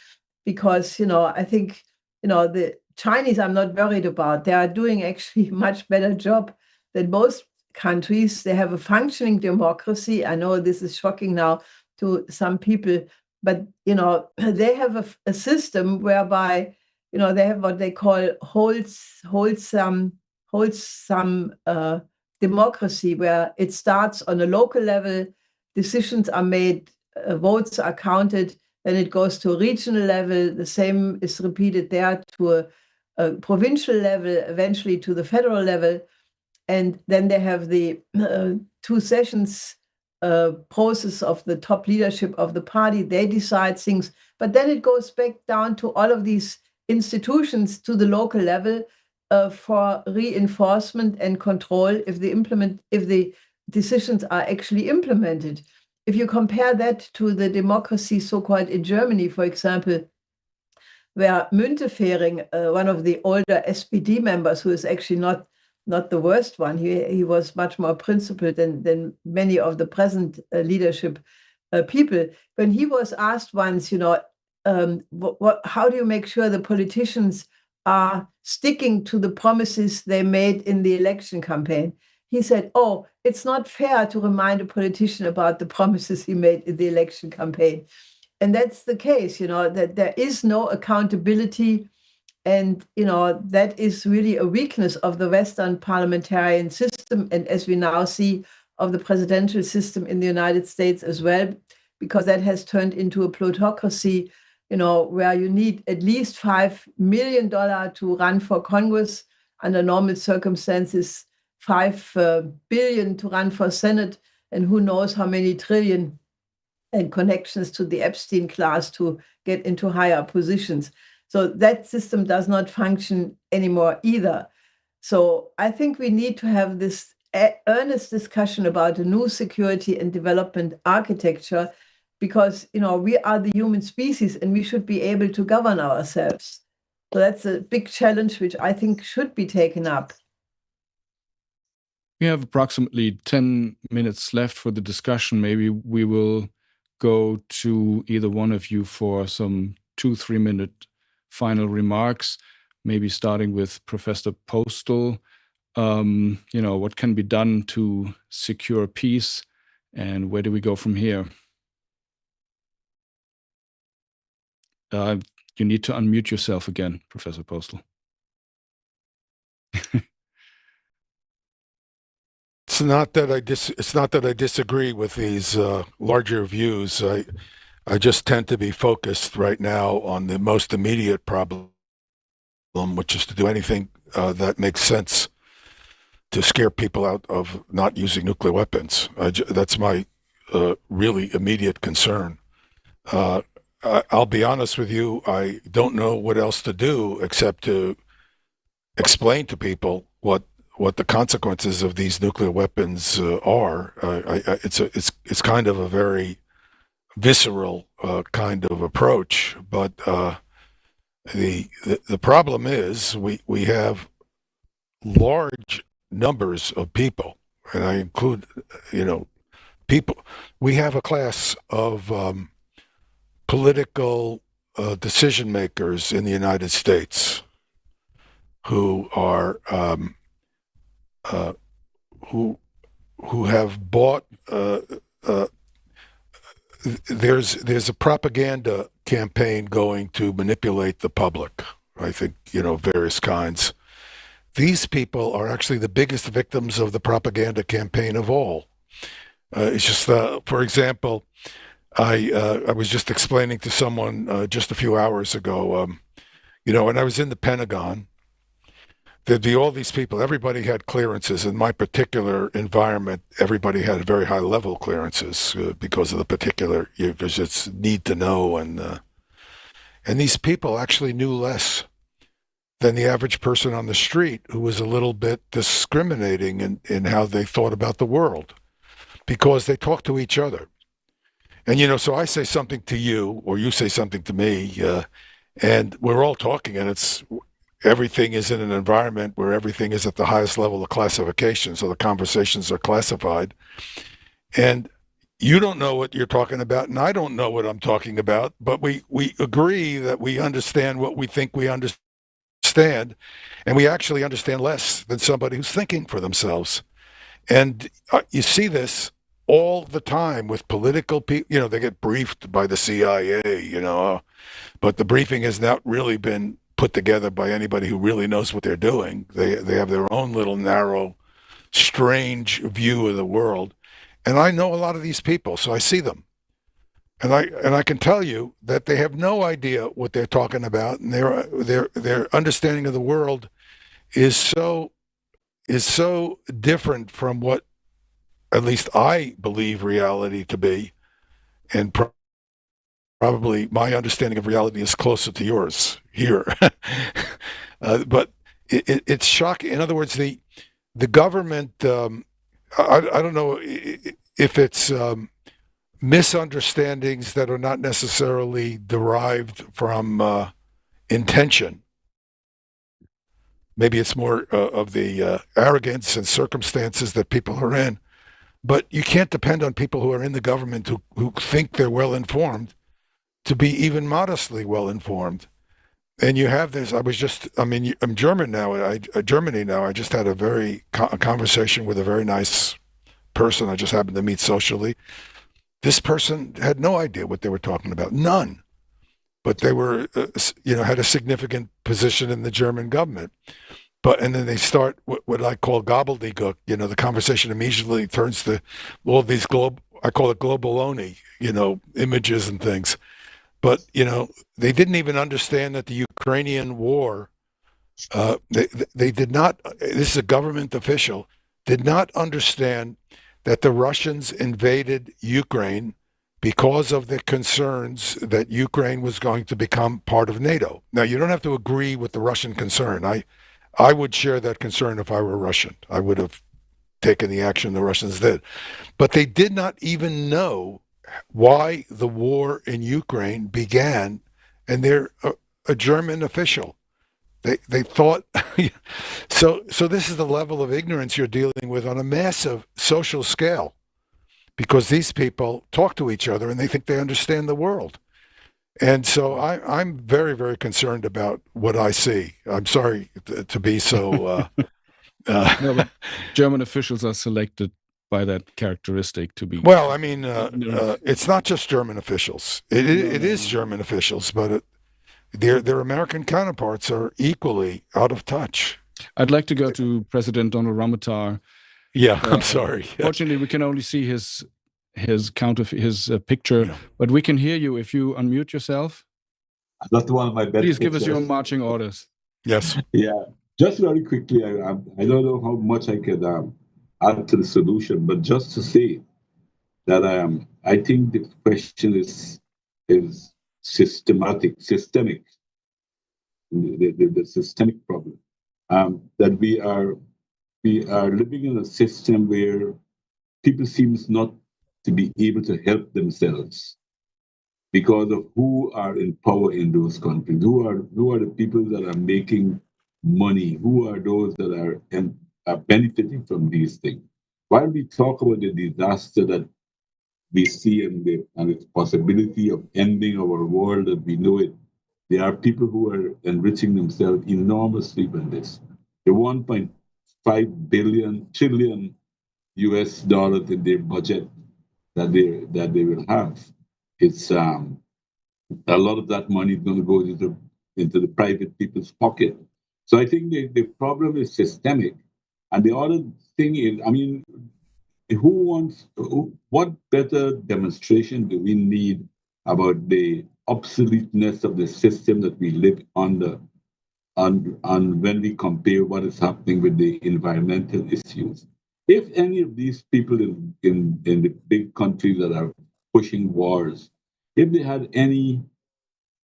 because, I think, the Chinese I'm not worried about. They are doing actually a much better job than most countries. They have a functioning democracy. I know this is shocking now to some people, but, they have a system whereby, they have what they call wholesome democracy, where it starts on a local level, decisions are made, votes are counted, then it goes to a regional level, the same is repeated there, to a provincial level, eventually to the federal level, and then they have the 2 sessions process of the top leadership of the party. They decide things, but then it goes back down to all of these institutions to the local level for reinforcement and control if the decisions are actually implemented. If you compare that to the democracy so-called in Germany, for example, where Müntefering, one of the older SPD members, who is actually not the worst one, he was much more principled than many of the present leadership people. When he was asked once, how do you make sure the politicians are sticking to the promises they made in the election campaign? He said, oh, it's not fair to remind a politician about the promises he made in the election campaign. And that's the case, that there is no accountability. And, that is really a weakness of the Western parliamentarian system. And as we now see, of the presidential system in the United States as well, because that has turned into a plutocracy, where you need at least $5 million to run for Congress. Under normal circumstances, $5 billion to run for Senate, and who knows how many trillion, and connections to the Epstein class to get into higher positions. So that system does not function anymore either. So I think we need to have this earnest discussion about a new security and development architecture, because, we are the human species and we should be able to govern ourselves. So that's a big challenge, which I think should be taken up. We have approximately 10 minutes left for the discussion. Maybe we will go to either one of you for some 2-3 minute final remarks. maybe starting with Professor Postol. What can be done to secure peace, and where do we go from here? You need to unmute yourself again, Professor Postol. It's not that I disagree with these larger views. I just tend to be focused right now on the most immediate problem, which is to do anything that makes sense to scare people out of not using nuclear weapons. That's my really immediate concern. I'll be honest with you, I don't know what else to do except to explain to people what the consequences of these nuclear weapons are. It's kind of a very visceral kind of approach, but the problem is we have large numbers of people, and I include people. We have a class of political decision makers in the United States who are who have bought. There's a propaganda campaign going to manipulate the public. I think various kinds. These people are actually the biggest victims of the propaganda campaign of all. It's just, for example, I was just explaining to someone just a few hours ago. When I was in the Pentagon, there'd be all these people. Everybody had clearances. In my particular environment, everybody had very high level clearances because of the particular, because it's need to know. And these people actually knew less than the average person on the street, who was a little bit discriminating in how they thought about the world, because they talked to each other. And, so I say something to you, or you say something to me, and we're all talking, and everything is in an environment where everything is at the highest level of classification, so the conversations are classified. And you don't know what you're talking about, and I don't know what I'm talking about, but we agree that we understand what we think we understand, and we actually understand less than somebody who's thinking for themselves. And you see this all the time with political people. They get briefed by the CIA, but the briefing has not really been put together by anybody who really knows what they're doing. They have their own little narrow, strange view of the world. And I know a lot of these people, so I see them. And I can tell you that they have no idea what they're talking about, and their understanding of the world is so different from what at least I believe reality to be, and probably my understanding of reality is closer to yours here. But it's shocking. In other words, the government, I don't know if it's misunderstandings that are not necessarily derived from intention. Maybe it's more of the arrogance and circumstances that people are in. But you can't depend on people who are in the government who think they're well-informed to be even modestly well-informed. And you have this, I'm German now, Germany now. I just had a conversation with a very nice person I just happened to meet socially. This person had no idea what they were talking about, none. But they were, had a significant position in the German government. And then they start what I call gobbledygook. The conversation immediately turns to all these I call it globaloney, images and things. But, they didn't even understand that the Ukrainian war, they did not, this is a government official, did not understand that the Russians invaded Ukraine because of the concerns that Ukraine was going to become part of NATO. Now, you don't have to agree with the Russian concern. I would share that concern if I were Russian. I would have taken the action the Russians did. But they did not even know why the war in Ukraine began, and they're a German official. They thought, so this is the level of ignorance you're dealing with on a massive social scale, because these people talk to each other and they think they understand the world. And so I'm very, very concerned about what I see. I'm sorry to be so. No, but German officials are selected by that characteristic to be. Well, I mean, ignorant. it's not just German officials. It is German officials, but their American counterparts are equally out of touch. I'd like to go to President Donald Ramatar. Yeah, I'm sorry. Fortunately, we can only see his picture, Yeah. but we can hear you if you unmute yourself. That's one of my best. Please give us your marching orders. Yes. Yeah, just very quickly, I don't know how much I could add to the solution, but just to say that I think the question is systemic, the systemic problem, that we are living in a system where people seems not to be able to help themselves because of who are in power in those countries, who are the people that are making money, who are those that are benefiting from these things. While we talk about the disaster that we see and its possibility of ending our world as we know it, there are people who are enriching themselves enormously from this. The 1.5 trillion US dollars in their budget that they will have. It's a lot of that money is going to go into the private people's pocket. So I think the problem is systemic. And the other thing is, I mean, what better demonstration do we need about the obsoleteness of the system that we live under and when we compare what is happening with the environmental issues? If any of these people in the big countries that are pushing wars, if they had any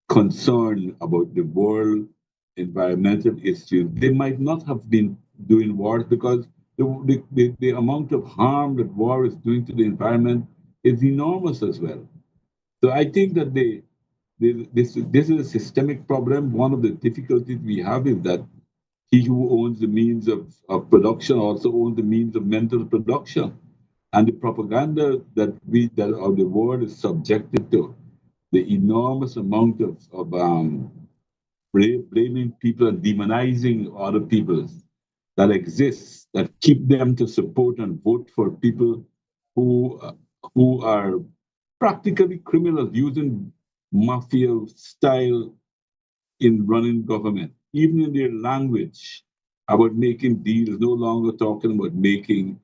concern about the world environmental issues, they might not have been doing wars because the amount of harm that war is doing to the environment is enormous as well. So I think that this is a systemic problem. One of the difficulties we have is that he who owns the means of production also owns the means of mental production. And the propaganda that the world is subjected to, the enormous amount of blaming people and demonizing other people that exists, that keep them to support and vote for people who are practically criminals using mafia style in running government, even in their language about making deals, no longer talking about making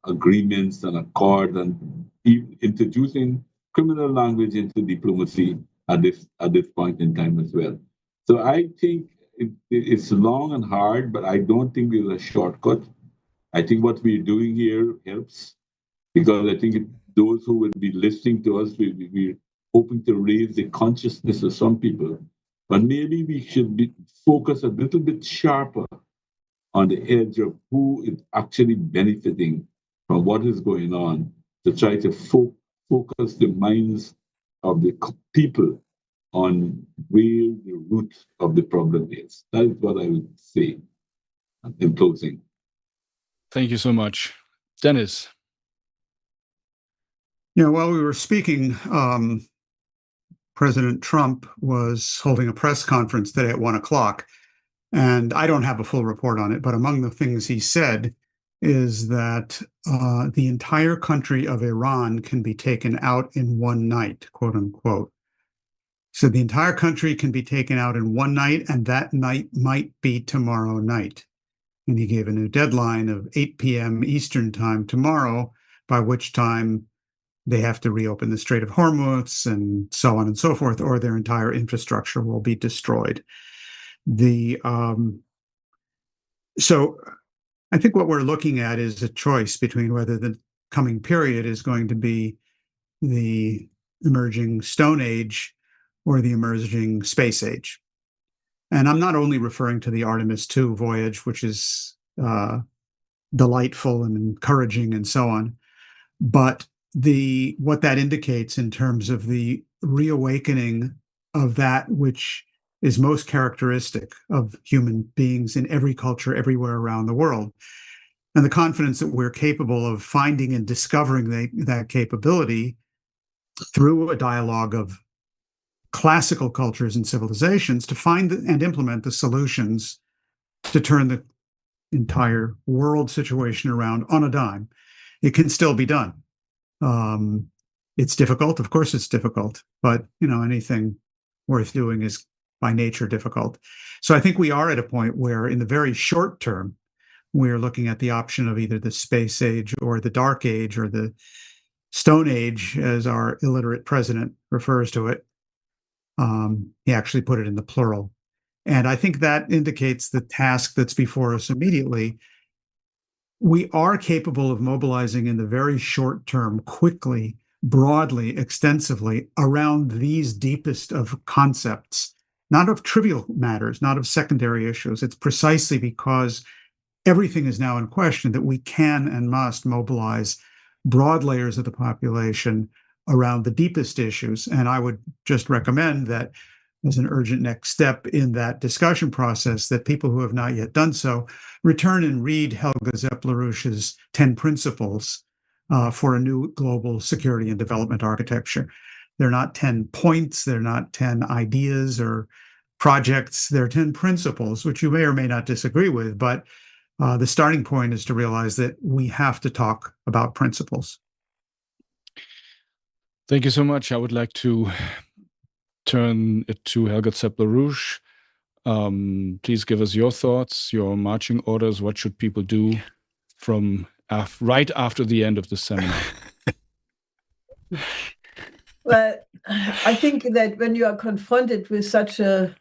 agreements and accords and introducing criminal language into diplomacy at this point in time as well. So I think it's long and hard, but I don't think there's a shortcut. I think what we're doing here helps because I think those who will be listening to us, we're hoping to raise the consciousness of some people. But maybe we should focus a little bit sharper on the edge of who is actually benefiting from what is going on to try to focus the minds of the people on where the root of the problem is. That is what I would say in closing. Thank you so much. Dennis. Yeah, while we were speaking, President Trump was holding a press conference today at 1:00, and I don't have a full report on it, but among the things he said is that the entire country of Iran can be taken out in one night, quote unquote. So the entire country can be taken out in one night, and that night might be tomorrow night. And he gave a new deadline of 8 p.m. Eastern time tomorrow, by which time they have to reopen the Strait of Hormuz and so on and so forth, or their entire infrastructure will be destroyed. So I think what we're looking at is a choice between whether the coming period is going to be the emerging Stone Age or the emerging Space Age. And I'm not only referring to the Artemis II voyage, which is delightful and encouraging and so on, but what that indicates in terms of the reawakening of that which is most characteristic of human beings in every culture everywhere around the world, and the confidence that we're capable of finding and discovering that capability through a dialogue of classical cultures and civilizations to find and implement the solutions to turn the entire world situation around on a dime. It can still be done. It's difficult. Of course, it's difficult, but anything worth doing is by nature difficult. So I think we are at a point where, in the very short term, we're looking at the option of either the space age or the dark age or the Stone Age, as our illiterate president refers to it. He actually put it in the plural. And I think that indicates the task that's before us immediately. We are capable of mobilizing in the very short term, quickly, broadly, extensively, around these deepest of concepts, not of trivial matters, not of secondary issues. It's precisely because everything is now in question that we can and must mobilize broad layers of the population around the deepest issues. And I would just recommend that, as an urgent next step in that discussion process, that people who have not yet done so return and read Helga Zeppler-Rusch's 10 Principles for a New Global Security and Development Architecture. They're not 10 points, they're not 10 ideas or projects, they're 10 principles, which you may or may not disagree with, but the starting point is to realize that we have to talk about principles. Thank you so much. I would like to turn it to Helga Zeppler-Rusch. Please give us your thoughts, your marching orders. What should people do from right after the end of the seminar? Well, I think that when you are confronted with such a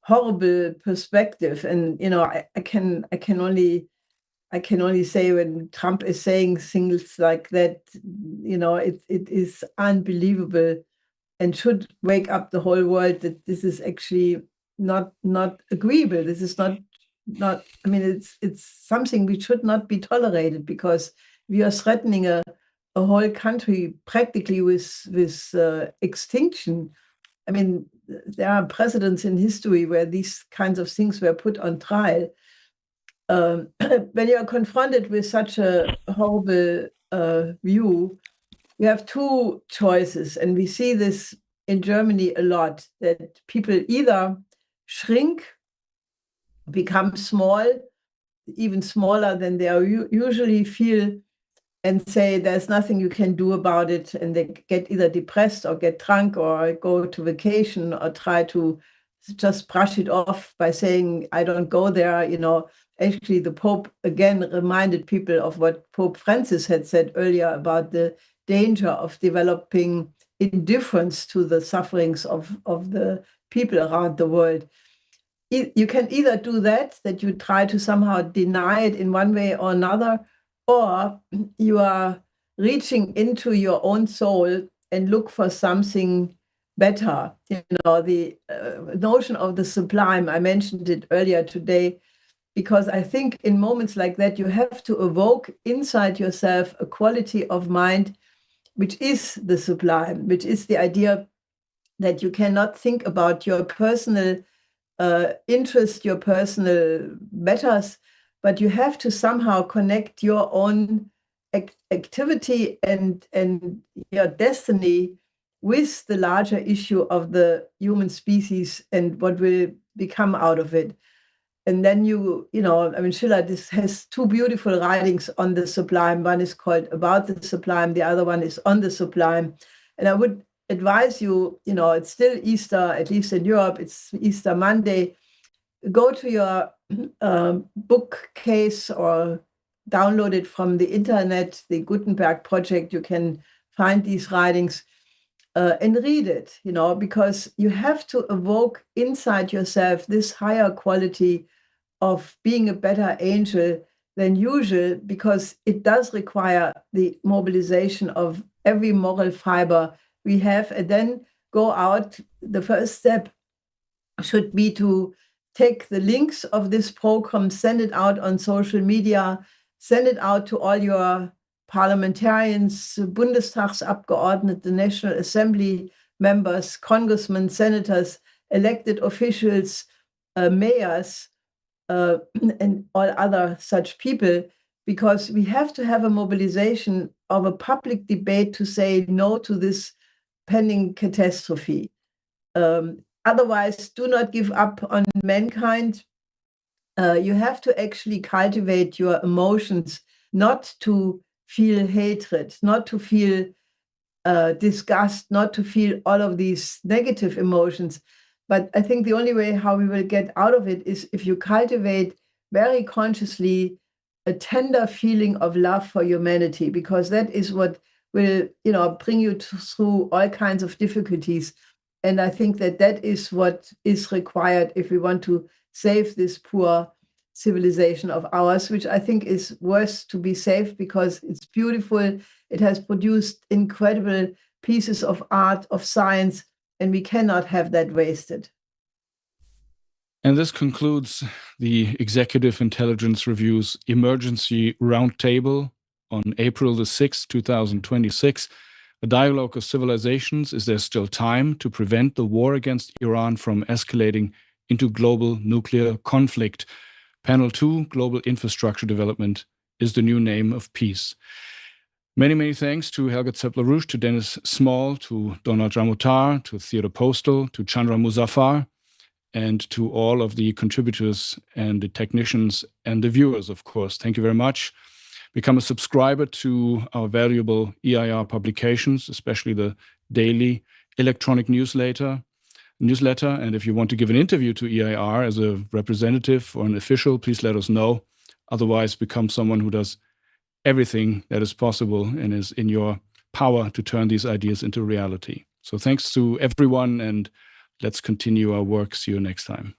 horrible perspective, and I can only say, when Trump is saying things like that, it is unbelievable and should wake up the whole world that this is actually not agreeable. This is not. I mean, it's something we should not be tolerated, because we are threatening a whole country practically with extinction. I mean, there are precedents in history where these kinds of things were put on trial. When you are confronted with such a horrible view, you have two choices, and we see this in Germany a lot, that people either shrink, become small, even smaller than they usually feel, and say there's nothing you can do about it, and they get either depressed or get drunk or go to vacation or try to just brush it off by saying, I don't go there. Actually, the Pope again reminded people of what Pope Francis had said earlier about the danger of developing indifference to the sufferings of the people around the world. You can either do that you try to somehow deny it in one way or another, or you are reaching into your own soul and look for something better. The notion of the sublime, I mentioned it earlier today, because I think in moments like that, you have to evoke inside yourself a quality of mind which is the sublime, which is the idea that you cannot think about your personal interest, your personal matters, but you have to somehow connect your own activity and your destiny with the larger issue of the human species and what will become out of it. And then Schiller has two beautiful writings on the sublime. One is called About the Sublime, the other one is On the Sublime. And I would advise you, it's still Easter, at least in Europe, it's Easter Monday. Go to your bookcase or download it from the internet, the Gutenberg Project. You can find these writings and read it, because you have to evoke inside yourself this higher quality of being a better angel than usual, because it does require the mobilization of every moral fiber we have, and then go out. The first step should be to take the links of this program, send it out on social media, send it out to all your parliamentarians, Bundestagsabgeordnete, National Assembly members, congressmen, senators, elected officials, mayors, and all other such people, because we have to have a mobilization of a public debate to say no to this pending catastrophe. Otherwise, do not give up on mankind. You have to actually cultivate your emotions, not to feel hatred, not to feel disgust, not to feel all of these negative emotions. But I think the only way how we will get out of it is if you cultivate very consciously a tender feeling of love for humanity, because that is what will, bring you through all kinds of difficulties. And I think that that is what is required if we want to save this poor civilization of ours, which I think is worth to be saved because it's beautiful. It has produced incredible pieces of art, of science, and we cannot have that wasted. And this concludes the Executive Intelligence Review's Emergency Roundtable on April the 6th, 2026. A dialogue of civilizations: is there still time to prevent the war against Iran from escalating into global nuclear conflict? Panel 2, Global Infrastructure Development is the New Name of Peace. Many, many thanks to Helga Zeppler-Rusch, to Dennis Small, to Donald Ramotar, to Theodore Postol, to Chandra Muzaffar, and to all of the contributors and the technicians and the viewers, of course. Thank you very much. Become a subscriber to our valuable EIR publications, especially the daily electronic newsletter. And if you want to give an interview to EIR as a representative or an official, please let us know. Otherwise, become someone who does everything that is possible and is in your power to turn these ideas into reality. So thanks to everyone, and let's continue our work. See you next time.